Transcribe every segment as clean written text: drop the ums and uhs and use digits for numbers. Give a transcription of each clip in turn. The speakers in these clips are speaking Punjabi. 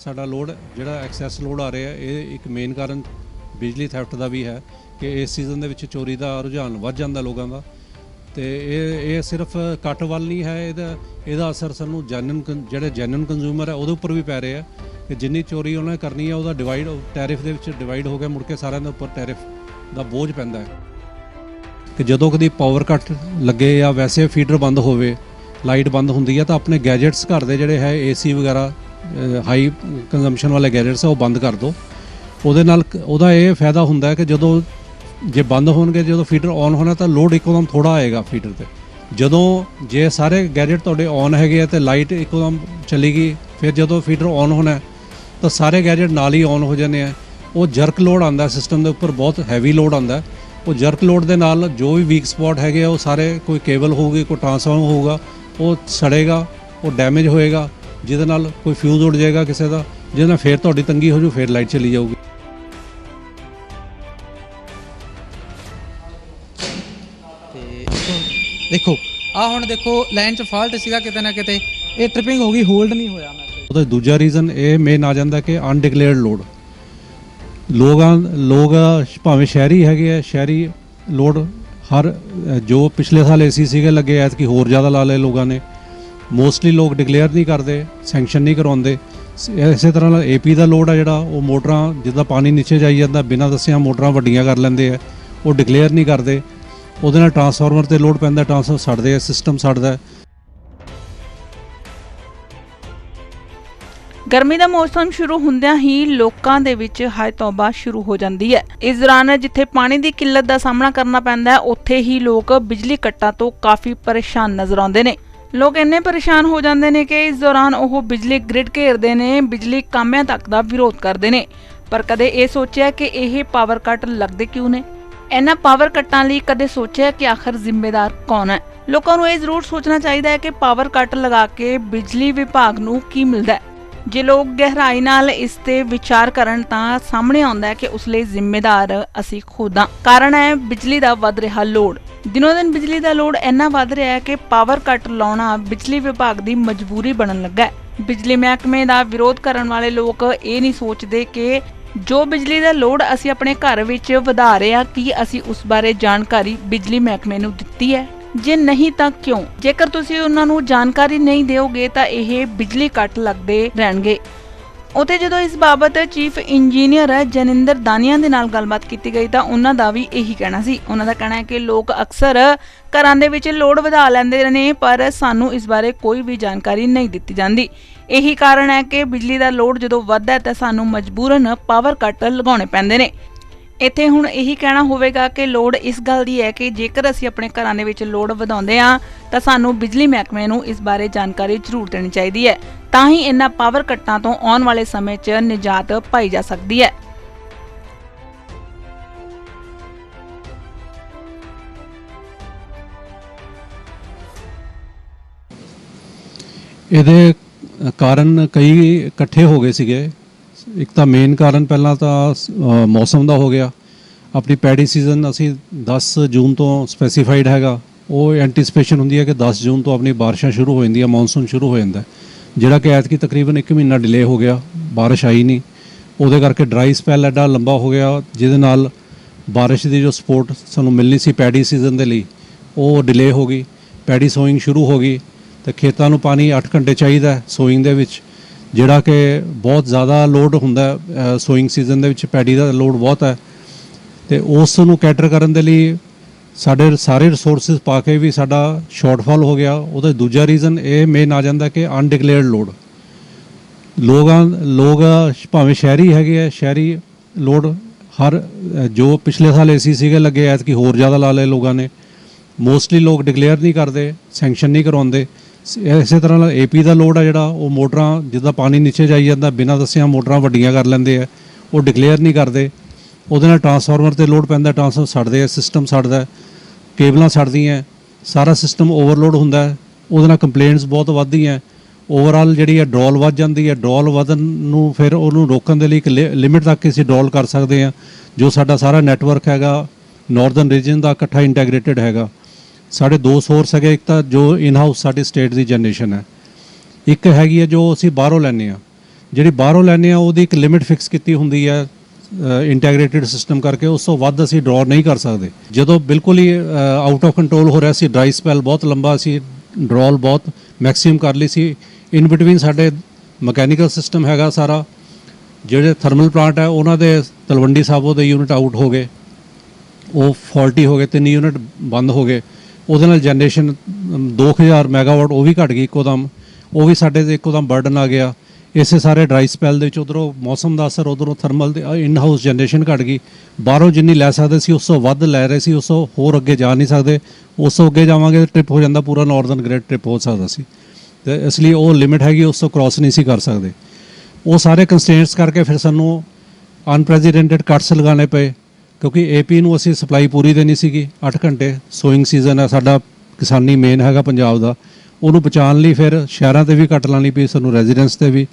ਸਾਡਾ ਲੋਡ ਜਿਹੜਾ ਐਕਸੈਸ ਲੋਡ ਆ ਰਿਹਾ ਇਹ ਇੱਕ ਮੇਨ ਕਾਰਨ ਬਿਜਲੀ ਥੈਫਟ ਦਾ ਵੀ ਹੈ ਕਿ ਇਸ ਸੀਜ਼ਨ ਦੇ ਵਿੱਚ ਚੋਰੀ ਦਾ ਰੁਝਾਨ ਵੱਧ ਜਾਂਦਾ ਲੋਕਾਂ ਦਾ। ਤੇ ਇਹ ਸਿਰਫ ਕੱਟ ਵੱਲ ਨਹੀਂ ਹੈ, ਇਹਦਾ ਅਸਰ ਸਾਨੂੰ ਜਿਹੜੇ ਜੈਨੂਨ ਕੰਜ਼ਿਊਮਰ ਹੈ ਉਹਦੇ ਉੱਪਰ ਵੀ ਪੈ ਰਿਹਾ ਕਿ ਜਿੰਨੀ ਚੋਰੀ ਉਹਨਾਂ ਨੇ ਕਰਨੀ ਹੈ ਉਹਦਾ ਡਿਵਾਈਡ ਟੈਰਿਫ ਦੇ ਵਿੱਚ ਡਿਵਾਈਡ ਹੋ ਕੇ ਮੁੜ ਕੇ ਸਾਰਿਆਂ ਦੇ ਉੱਪਰ ਟੈਰਿਫ ਦਾ ਬੋਝ ਪੈਂਦਾ ਹੈ। ਕਿ ਜਦੋਂ ਕਦੀ ਪਾਵਰ ਕੱਟ ਲੱਗੇ ਜਾਂ ਵੈਸੇ ਫੀਡਰ ਬੰਦ ਹੋਵੇ, ਲਾਈਟ ਬੰਦ ਹੁੰਦੀ ਹੈ ਤਾਂ ਆਪਣੇ ਗੈਜਟਸ ਘਰ ਦੇ ਜਿਹੜੇ ਹੈ ਏਸੀ ਵਗੈਰਾ ਹਾਈ ਕੰਜ਼ੰਪਸ਼ਨ ਵਾਲੇ ਗੈਜਟਸ ਉਹ ਬੰਦ ਕਰ ਦਿਓ। ਉਹਦੇ ਨਾਲ ਉਹਦਾ ਇਹ ਫਾਇਦਾ ਹੁੰਦਾ ਹੈ ਕਿ ਜਦੋਂ ਜੇ ਬੰਦ ਹੋਣਗੇ, ਜਦੋਂ ਫੀਡਰ ਔਨ ਹੋਣਾ ਤਾਂ ਲੋਡ ਇੱਕੋਦਮ ਥੋੜ੍ਹਾ ਆਏਗਾ ਫੀਡਰ 'ਤੇ। ਜਦੋਂ ਜੇ ਸਾਰੇ ਗੈਜਟ ਤੁਹਾਡੇ ਔਨ ਹੈਗੇ ਆ ਅਤੇ ਲਾਈਟ ਇੱਕੋਦਮ ਚਲੀ ਗਈ, ਫਿਰ ਜਦੋਂ ਫੀਡਰ ਔਨ ਹੋਣਾ ਤਾਂ ਸਾਰੇ ਗੈਜਟ ਨਾਲ ਹੀ ਔਨ ਹੋ ਜਾਂਦੇ ਆ। ਉਹ ਜਰਕ ਲੋਡ ਆਉਂਦਾ ਸਿਸਟਮ ਦੇ ਉੱਪਰ, ਬਹੁਤ ਹੈਵੀ ਲੋਡ ਆਉਂਦਾ। ਉਹ ਜਰਕ ਲੋਡ ਦੇ ਨਾਲ ਜੋ ਵੀ ਵੀਕ ਸਪੌਟ ਹੈਗੇ ਆ ਉਹ ਸਾਰੇ, ਕੋਈ ਕੇਬਲ ਹੋਊਗੀ, ਕੋਈ ਟਰਾਂਸਫਾਰਮਰ ਹੋਊਗਾ, ਉਹ ਸੜੇਗਾ, ਉਹ ਡੈਮੇਜ ਹੋਏਗਾ, ਜਿਹਦੇ ਨਾਲ ਕੋਈ ਫਿਊਜ਼ ਉੱਡ ਜਾਏਗਾ ਕਿਸੇ ਦਾ, ਜਿਹਦੇ ਨਾਲ ਫਿਰ ਤੁਹਾਡੀ ਤੰਗੀ ਹੋ ਜੂ, ਫਿਰ ਲਾਈਟ ਚਲੀ ਜਾਊਗੀ। देखो ਹੁਣ ਦੇਖੋ ਲਾਈਨ 'ਚ ਫਾਲਟ ਸੀਗਾ ਕਿਤੇ ਨਾ ਕਿਤੇ, ਇਹ ਟ੍ਰਿਪਿੰਗ ਹੋ ਗਈ, ਹੋਲਡ ਨਹੀਂ ਹੋਇਆ। ਮੈਂ ਉਹਦਾ ਦੂਜਾ ਰੀਜ਼ਨ ਇਹ ਮੇਨ ਆ ਜਾਂਦਾ ਕਿ ਅਨਡਿਕਲੇਅਰਡ ਲੋਡ। ਲੋਕ ਭਾਵੇਂ ਸ਼ਹਿਰੀ ਹੈਗੇ ਆ, ਸ਼ਹਿਰੀ ਲੋਡ ਹਰ ਜੋ ਪਿਛਲੇ ਸਾਲ ਏਸੀ ਸੀਗੇ ਲੱਗੇ ਐਤਕੀ ਹੋਰ ਜ਼ਿਆਦਾ ਲਾ ਲਏ ਲੋਕਾਂ ਨੇ। ਮੋਸਟਲੀ ਲੋਕ ਡਿਕਲੇਅਰ ਨਹੀਂ ਕਰਦੇ, ਸੈਂਕਸ਼ਨ ਨਹੀਂ ਕਰਵਾਉਂਦੇ। ਇਸੇ ਤਰ੍ਹਾਂ ਨਾਲ ਏਪੀ ਦਾ ਲੋਡ ਆ ਜਿਹੜਾ, ਉਹ ਮੋਟਰਾਂ ਜਿੱਦਾਂ ਪਾਣੀ ਨੀਚੇ ਜਾਈ ਜਾਂਦਾ ਬਿਨਾਂ ਦੱਸਿਆ ਮੋਟਰਾਂ ਵੱਡੀਆਂ ਕਰ ਲੈਂਦੇ ਆ, ਉਹ ਡਿਕਲੇਅਰ ਨਹੀਂ ਕਰਦੇ। ਉਹਦੇ ਨਾਲ ਟਰਾਂਸਫਾਰਮਰ 'ਤੇ ਲੋਡ ਪੈਂਦਾ, ਟਰਾਂਸਫਾਰਮਰ ਸੜਦੇ ਆ, ਸਿਸਟਮ ਸੜਦਾ। ਗਰਮੀ ਦਾ ਮੌਸਮ ਸ਼ੁਰੂ ਹੁੰਦਿਆਂ ਹੀ ਲੋਕਾਂ ਦੇ ਵਿੱਚ ਹਾਏ ਤੌਬਾ ਸ਼ੁਰੂ ਹੋ ਜਾਂਦੀ ਹੈ। ਇਸ ਦੌਰਾਨ ਜਿੱਥੇ ਪਾਣੀ ਦੀ ਕਿੱਲਤ ਦਾ ਸਾਹਮਣਾ ਕਰਨਾ ਪੈਂਦਾ ਹੈ, ਉੱਥੇ ਹੀ ਲੋਕ ਬਿਜਲੀ ਕੱਟਾਂ ਤੋਂ ਕਾਫੀ ਪਰੇਸ਼ਾਨ ਨਜ਼ਰ ਆਉਂਦੇ ਨੇ। ਲੋਕ ਇੰਨੇ ਪਰੇਸ਼ਾਨ ਹੋ ਜਾਂਦੇ ਨੇ ਕਿ ਇਸ ਦੌਰਾਨ ਉਹ ਬਿਜਲੀ ਗ੍ਰਿਡ ਘੇਰਦੇ ਨੇ, ਬਿਜਲੀ ਕਾਮਿਆਂ ਤੱਕ ਦਾ ਵਿਰੋਧ ਕਰਦੇ ਨੇ। ਪਰ ਕਦੇ ਇਹ ਸੋਚਿਆ ਕਿ ਇਹ ਪਾਵਰ ਕੱਟ ਲੱਗਦੇ ਕਿਉਂ ਨੇ? ਇਹਨਾਂ ਪਾਵਰ ਕੱਟਾਂ ਲਈ ਕਦੇ ਸੋਚਿਆ ਕਿ ਆਖਰ ਜ਼ਿੰਮੇਦਾਰ ਕੌਣ ਹੈ? ਲੋਕਾਂ ਨੂੰ ਇਹ ਜ਼ਰੂਰ ਸੋਚਣਾ ਚਾਹੀਦਾ ਹੈ ਕਿ ਪਾਵਰ ਕੱਟ ਲਗਾ ਕੇ ਬਿਜਲੀ ਵਿਭਾਗ ਨੂੰ ਕੀ ਮਿਲਦਾ ਹੈ। ਜੇ ਲੋਕ ਗਹਿਰਾਈ ਨਾਲ ਇਸ ਤੇ ਵਿਚਾਰ ਕਰਨ ਤਾਂ ਸਾਹਮਣੇ ਆਉਂਦਾ ਹੈ ਕਿ ਉਸ ਲਈ ਜ਼ਿੰਮੇਦਾਰ ਅਸੀਂ ਖੁਦ ਹਾਂ। ਕਾਰਨ ਹੈ ਬਿਜਲੀ ਦਾ ਵੱਧ ਰਿਹਾ ਲੋਡ। ਦਿਨੋਂ ਦਿਨ ਬਿਜਲੀ ਦਾ ਲੋਡ ਇੰਨਾ ਵੱਧ ਰਿਹਾ ਹੈ ਕਿ ਪਾਵਰ ਕੱਟ ਲਾਉਣਾ ਬਿਜਲੀ ਵਿਭਾਗ ਦੀ ਮਜਬੂਰੀ ਬਣਨ ਲੱਗਾ ਹੈ। ਬਿਜਲੀ ਮਹਿਕਮੇ ਦਾ ਵਿਰੋਧ ਕਰਨ ਵਾਲੇ ਲੋਕ ਇਹ ਨਹੀਂ ਸੋਚਦੇ ਕਿ ਜੋ ਬਿਜਲੀ ਦਾ ਲੋਡ ਅਸੀਂ ਆਪਣੇ ਘਰ ਵਿੱਚ ਵਧਾ ਰਹੇ ਹਾਂ, ਕੀ ਅਸੀਂ ਉਸ ਬਾਰੇ ਜਾਣਕਾਰੀ ਬਿਜਲੀ ਮਹਿਕਮੇ ਨੂੰ ਦਿੱਤੀ ਹੈ? ਜੇ ਨਹੀਂ ਤਾਂ ਕਿਉਂ? ਜੇਕਰ ਤੁਸੀਂ ਉਹਨਾਂ ਨੂੰ ਜਾਣਕਾਰੀ ਨਹੀਂ ਦਿਓਗੇ ਤਾਂ ਇਹ ਬਿਜਲੀ ਕੱਟ ਲੱਗਦੇ ਰਹਿਣਗੇ। ਉੱਥੇ ਜਦੋਂ ਇਸ ਬਾਬਤ ਚੀਫ ਇੰਜੀਨੀਅਰ ਜਨਿੰਦਰ ਦਾਨੀਆ ਦੇ ਨਾਲ ਗੱਲਬਾਤ ਕੀਤੀ ਗਈ ਤਾਂ ਉਹਨਾਂ ਦਾ ਵੀ ਇਹੀ ਕਹਿਣਾ ਸੀ। ਉਹਨਾਂ ਦਾ ਕਹਿਣਾ ਹੈ ਕਿ ਲੋਕ ਅਕਸਰ ਘਰਾਂ ਦੇ ਵਿੱਚ ਲੋਡ ਵਧਾ ਲੈਂਦੇ ਨੇ, ਪਰ ਸਾਨੂੰ ਇਸ ਬਾਰੇ ਕੋਈ ਵੀ ਜਾਣਕਾਰੀ ਨਹੀਂ ਦਿੱਤੀ ਜਾਂਦੀ। ਇਹੀ ਕਾਰਨ ਹੈ ਕਿ ਬਿਜਲੀ ਦਾ ਲੋਡ ਜਦੋਂ ਵੱਧਦਾ ਹੈ ਤਾਂ ਸਾਨੂੰ ਮਜਬੂਰਨ ਪਾਵਰ ਕੱਟ ਲਗਾਉਣੇ ਪੈਂਦੇ ਨੇ। ਇੱਥੇ ਹੁਣ ਇਹੀ ਕਹਿਣਾ ਹੋਵੇਗਾ ਕਿ ਲੋੜ ਇਸ ਗੱਲ ਦੀ ਹੈ ਕਿ ਜੇਕਰ ਅਸੀਂ ਆਪਣੇ ਘਰਾਂ ਦੇ ਵਿੱਚ ਲੋਡ ਵਧਾਉਂਦੇ ਹਾਂ ਤਾਂ ਸਾਨੂੰ ਬਿਜਲੀ ਮਹਿਕਮੇ ਨੂੰ ਇਸ ਬਾਰੇ ਜਾਣਕਾਰੀ ਜ਼ਰੂਰ ਦੇਣੀ ਚਾਹੀਦੀ ਹੈ, ਤਾਂ ਹੀ ਇਹਨਾਂ ਪਾਵਰ ਕੱਟਾਂ ਤੋਂ ਆਉਣ ਵਾਲੇ ਸਮੇਂ 'ਚ ਨਿਜਾਤ ਪਾਈ ਜਾ ਸਕਦੀ ਹੈ। ਇਹਦੇ ਕਾਰਨ ਕਈ ਇਕੱਠੇ ਹੋ ਗਏ ਸੀਗੇ। ਇੱਕ ਤਾਂ ਮੇਨ ਕਾਰਨ ਪਹਿਲਾਂ ਤਾਂ ਮੌਸਮ ਦਾ ਹੋ ਗਿਆ। ਆਪਣੀ ਪੈਡੀ ਸੀਜ਼ਨ ਅਸੀਂ 10 ਜੂਨ ਤੋਂ ਸਪੈਸੀਫਾਈਡ ਹੈਗਾ, ਉਹ ਐਂਟੀਸਪੇਸ਼ਨ ਹੁੰਦੀ ਹੈ ਕਿ 10 ਜੂਨ ਤੋਂ ਆਪਣੀ ਬਾਰਿਸ਼ਾਂ ਸ਼ੁਰੂ ਹੋ ਜਾਂਦੀਆਂ, ਮੌਨਸੂਨ ਸ਼ੁਰੂ ਹੋ ਜਾਂਦਾ, ਜਿਹੜਾ ਕਿ ਐਤਕੀ ਤਕਰੀਬਨ 1 ਮਹੀਨਾ ਡਿਲੇ ਹੋ ਗਿਆ, ਬਾਰਿਸ਼ ਆਈ ਨਹੀਂ। ਉਹਦੇ ਕਰਕੇ ਡਰਾਈ ਸਪੈਲ ਐਡਾ ਲੰਬਾ ਹੋ ਗਿਆ, ਜਿਹਦੇ ਨਾਲ ਬਾਰਿਸ਼ ਦੀ ਜੋ ਸਪੋਰਟ ਸਾਨੂੰ ਮਿਲਣੀ ਸੀ ਪੈਡੀ ਸੀਜ਼ਨ ਦੇ ਲਈ, ਉਹ ਡਿਲੇ ਹੋ ਗਈ। ਪੈਡੀ ਸੋਇੰਗ ਸ਼ੁਰੂ ਹੋ ਗਈ ਤੇ ਖੇਤਾਂ ਨੂੰ ਪਾਣੀ 8 ਘੰਟੇ ਚਾਹੀਦਾ ਸੋਇੰਗ ਦੇ ਵਿੱਚ, ਜਿਹੜਾ ਕਿ ਬਹੁਤ ਜ਼ਿਆਦਾ ਲੋਡ ਹੁੰਦਾ ਸੋਇੰਗ ਸੀਜ਼ਨ ਦੇ ਵਿੱਚ। ਪੈਡੀ ਦਾ ਲੋਡ ਬਹੁਤ ਹੈ ਤੇ ਉਸ ਨੂੰ ਕੈਟਰ ਕਰਨ ਦੇ ਲਈ ਸਾਡੇ ਸਾਰੇ ਰਿਸੋਰਸਿਸ ਪਾ ਕੇ ਵੀ ਸਾਡਾ ਸ਼ਾਰਟਫਾਲ ਹੋ ਗਿਆ। ਉਹਦਾ ਦੂਜਾ ਰੀਜ਼ਨ ਇਹ ਮੇਨ ਆ ਜਾਂਦਾ ਕਿ ਅਨਡਿਕਲੇਅਰਡ ਲੋਡ। ਲੋਕ ਭਾਵੇਂ ਸ਼ਹਿਰੀ ਹੈਗੇ ਆ, ਸ਼ਹਿਰੀ ਲੋਡ ਹਰ ਜੋ ਪਿਛਲੇ ਸਾਲ ਏਸੀ ਸੀਗੇ ਲੱਗੇ ਐਤਕੀ ਹੋਰ ਜ਼ਿਆਦਾ ਲਾ ਲਏ ਲੋਕਾਂ ਨੇ। ਮੋਸਟਲੀ ਲੋਕ ਡਿਕਲੇਅਰ ਨਹੀਂ ਕਰਦੇ, ਸੈਂਕਸ਼ਨ ਨਹੀਂ ਕਰਵਾਉਂਦੇ। ਇਸੇ ਤਰ੍ਹਾਂ ਨਾਲ ਏਪੀ ਦਾ ਲੋਡ ਆ ਜਿਹੜਾ, ਉਹ ਮੋਟਰਾਂ ਜਿੱਦਾਂ ਪਾਣੀ ਨੀਚੇ ਜਾਈ ਜਾਂਦਾ ਬਿਨਾਂ ਦੱਸਿਆ ਮੋਟਰਾਂ ਵੱਡੀਆਂ ਕਰ ਲੈਂਦੇ ਆ, ਉਹ ਡਿਕਲੇਅਰ ਨਹੀਂ ਕਰਦੇ। ਉਹਦੇ ਨਾਲ ਟਰਾਂਸਫਾਰਮਰ 'ਤੇ ਲੋਡ ਪੈਂਦਾ, ਟਰਾਂਸਫਾਰਮਰ ਸੜਦੇ ਆ, ਸਿਸਟਮ ਸੜਦਾ, ਕੇਬਲਾਂ ਸੜਦੀਆਂ, ਸਾਰਾ ਸਿਸਟਮ ਓਵਰਲੋਡ ਹੁੰਦਾ। ਉਹਦੇ ਨਾਲ ਕੰਪਲੇਂਟਸ ਬਹੁਤ ਵੱਧਦੀਆਂ। ਓਵਰਆਲ ਜਿਹੜੀ ਹੈ ਡਰੋਲ ਵੱਧ ਜਾਂਦੀ ਹੈ। ਡਰੋਲ ਵਧਣ ਨੂੰ ਫਿਰ ਉਹਨੂੰ ਰੋਕਣ ਦੇ ਲਈ ਇੱਕ ਲਿਮਿਟ ਤੱਕ ਅਸੀਂ ਡਰੋਲ ਕਰ ਸਕਦੇ ਹਾਂ। ਜੋ ਸਾਡਾ ਸਾਰਾ ਨੈਟਵਰਕ ਹੈਗਾ ਨਾਰਦਰਨ ਰੀਜਨ ਦਾ ਇਕੱਠਾ ਇੰਟੈਗਰੇਟਿਡ ਹੈਗਾ। ਸਾਡੇ 2 ਸੋਰਸ ਹੈਗੇ, ਇੱਕ ਤਾਂ ਜੋ ਇਨ ਹਾਊਸ ਸਾਡੀ ਸਟੇਟ ਦੀ ਜਨਰੇਸ਼ਨ ਹੈ, ਇੱਕ ਹੈਗੀ ਹੈ ਜੋ ਅਸੀਂ ਬਾਹਰੋਂ ਲੈਂਦੇ ਹਾਂ। ਜਿਹੜੀ ਬਾਹਰੋਂ ਲੈਂਦੇ ਆ ਉਹਦੀ ਇੱਕ ਲਿਮਿਟ ਫਿਕਸ ਕੀਤੀ ਹੁੰਦੀ ਹੈ ਇੰਟੈਗ੍ਰੇਟਿਡ ਸਿਸਟਮ ਕਰਕੇ, ਉਸ ਤੋਂ ਵੱਧ ਅਸੀਂ ਡਰਾ ਨਹੀਂ ਕਰ ਸਕਦੇ। ਜਦੋਂ ਬਿਲਕੁਲ ਹੀ ਆਊਟ ਆਫ ਕੰਟਰੋਲ ਹੋ ਰਿਹਾ ਸੀ, ਡਰਾਈ ਸਪੈਲ ਬਹੁਤ ਲੰਬਾ ਸੀ, ਡਰੋਲ ਬਹੁਤ ਮੈਕਸਿਮਮ ਕਰ ਲਈ ਸੀ। ਇਨ ਬਿਟਵੀਨ ਸਾਡੇ ਮਕੈਨੀਕਲ ਸਿਸਟਮ ਹੈਗਾ ਸਾਰਾ, ਜਿਹੜੇ ਥਰਮਲ ਪਲਾਂਟ ਹੈ ਉਹਨਾਂ ਦੇ ਤਲਵੰਡੀ ਸਾਬੋ ਦੇ ਯੂਨਿਟ ਆਊਟ ਹੋ ਗਏ, ਉਹ ਫਾਲਟੀ ਹੋ ਗਏ, 3 ਯੂਨਿਟ ਬੰਦ ਹੋ ਗਏ। ਉਹਦੇ ਨਾਲ ਜਨਰੇਸ਼ਨ 2000 ਮੈਗਾਵਾਟ ਉਹ ਵੀ ਘਟ ਗਈ ਇੱਕੋਦਮ, ਉਹ ਵੀ ਸਾਡੇ 'ਤੇ ਇੱਕੋਦਮ ਬਰਡਨ ਆ ਗਿਆ। ਇਸੇ ਸਾਰੇ ਡਰਾਈ ਸਪੈਲ ਦੇ ਵਿੱਚ ਉਧਰੋਂ ਮੌਸਮ ਦਾ ਅਸਰ, ਉਧਰੋਂ ਥਰਮਲ ਦੇ ਇਨ ਹਾਊਸ ਜਨਰੇਸ਼ਨ ਘਟ ਗਈ। ਬਾਹਰੋਂ ਜਿੰਨੀ ਲੈ ਸਕਦੇ ਸੀ ਉਸ ਤੋਂ ਵੱਧ ਲੈ ਰਹੇ ਸੀ, ਉਸ ਤੋਂ ਹੋਰ ਅੱਗੇ ਜਾ ਨਹੀਂ ਸਕਦੇ। ਉਸ ਤੋਂ ਅੱਗੇ ਜਾਵਾਂਗੇ ਤਾਂ ਟ੍ਰਿਪ ਹੋ ਜਾਂਦਾ, ਪੂਰਾ ਨਾਰਦਰਨ ਗ੍ਰਿਡ ਟ੍ਰਿਪ ਹੋ ਸਕਦਾ ਸੀ, ਤੇ ਇਸ ਲਈ ਉਹ ਲਿਮਿਟ ਹੈਗੀ, ਉਸ ਤੋਂ ਕ੍ਰਾਸ ਨਹੀਂ ਸੀ ਕਰ ਸਕਦੇ। ਉਹ ਸਾਰੇ ਕੰਸਟ੍ਰੇਂਟਸ ਕਰਕੇ ਫਿਰ ਸਾਨੂੰ ਅਨਪ੍ਰੈਜ਼ੀਡੈਂਟਡ ਕੱਟਸ ਲਗਾਉਣੇ ਪਏ, ਕਿਉਂਕਿ ਏਪੀ ਨੂੰ ਅਸੀਂ ਸਪਲਾਈ ਪੂਰੀ ਦੇਣੀ ਸੀਗੀ। 8 ਘੰਟੇ ਸੋਇੰਗ ਸੀਜ਼ਨ ਹੈ ਸਾਡਾ, ਕਿਸਾਨੀ ਮੇਨ ਹੈਗਾ ਪੰਜਾਬ ਦਾ, ਉਹਨੂੰ ਬਚਾਉਣ ਲਈ ਫਿਰ ਸ਼ਹਿਰਾਂ 'ਤੇ ਵੀ ਕੱਟ ਲਾਉਣੀ ਪਈ ਸਾਨੂੰ, ਰੈਜ਼ੀਡੈਂਸ 'ਤੇ ਵੀ,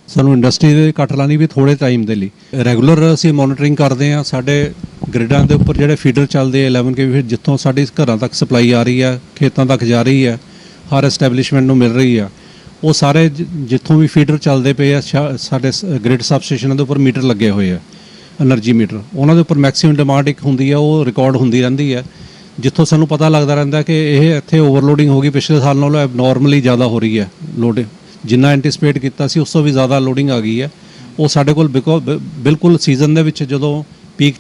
ਸਾਨੂੰ ਇੰਡਸਟਰੀ ਦੇ ਕੱਟ ਲਾਉਣੀ ਵੀ ਥੋੜ੍ਹੇ ਟਾਈਮ ਦੇ ਲਈ। ਰੈਗੂਲਰ ਅਸੀਂ ਮੋਨੀਟਰਿੰਗ ਕਰਦੇ ਹਾਂ ਸਾਡੇ ਗ੍ਰਿਡਾਂ ਦੇ ਉੱਪਰ ਜਿਹੜੇ ਫੀਡਰ ਚੱਲਦੇ ਆ 11 kV, ਜਿੱਥੋਂ ਸਾਡੀ ਘਰਾਂ ਤੱਕ ਸਪਲਾਈ ਆ ਰਹੀ ਹੈ, ਖੇਤਾਂ ਤੱਕ ਜਾ ਰਹੀ ਹੈ, ਹਰ ਐਸਟੈਬਲਿਸ਼ਮੈਂਟ ਨੂੰ ਮਿਲ ਰਹੀ ਆ। ਉਹ ਸਾਰੇ ਜਿੱਥੋਂ ਵੀ ਫੀਡਰ ਚੱਲਦੇ ਪਏ ਆ, ਸਾਡੇ ਗ੍ਰਿਡ ਸਬ ਸਟੇਸ਼ਨਾਂ ਦੇ ਉੱਪਰ ਮੀਟਰ ਲੱਗੇ ਹੋਏ ਆ, ਐਨਰਜੀ ਮੀਟਰ। ਉਹਨਾਂ ਦੇ ਉੱਪਰ ਮੈਕਸਿਮਮ ਡਿਮਾਂਡ ਇੱਕ ਹੁੰਦੀ ਆ, ਉਹ ਰਿਕਾਰਡ ਹੁੰਦੀ ਰਹਿੰਦੀ ਹੈ, ਜਿੱਥੋਂ ਸਾਨੂੰ ਪਤਾ ਲੱਗਦਾ ਰਹਿੰਦਾ ਕਿ ਇਹ ਇੱਥੇ ਓਵਰਲੋਡਿੰਗ ਹੋ ਗਈ, ਪਿਛਲੇ ਸਾਲ ਨਾਲੋਂ ਐਬਨੋਰਮਲੀ ਜ਼ਿਆਦਾ ਹੋ ਰਹੀ ਹੈ ਲੋਡ, ਜਿੰਨਾ ਐਂਟੀਸਪੇਟ ਕੀਤਾ ਸੀ ਉਸ ਤੋਂ ਵੀ ਜ਼ਿਆਦਾ ਲੋਡਿੰਗ ਆ ਗਈ ਹੈ। ਉਹ ਸਾਡੇ ਕੋਲ ਬਿਲਕੁਲ ਸੀਜ਼ਨ ਦੇ ਵਿੱਚ ਜਦੋਂ ਪੀਕ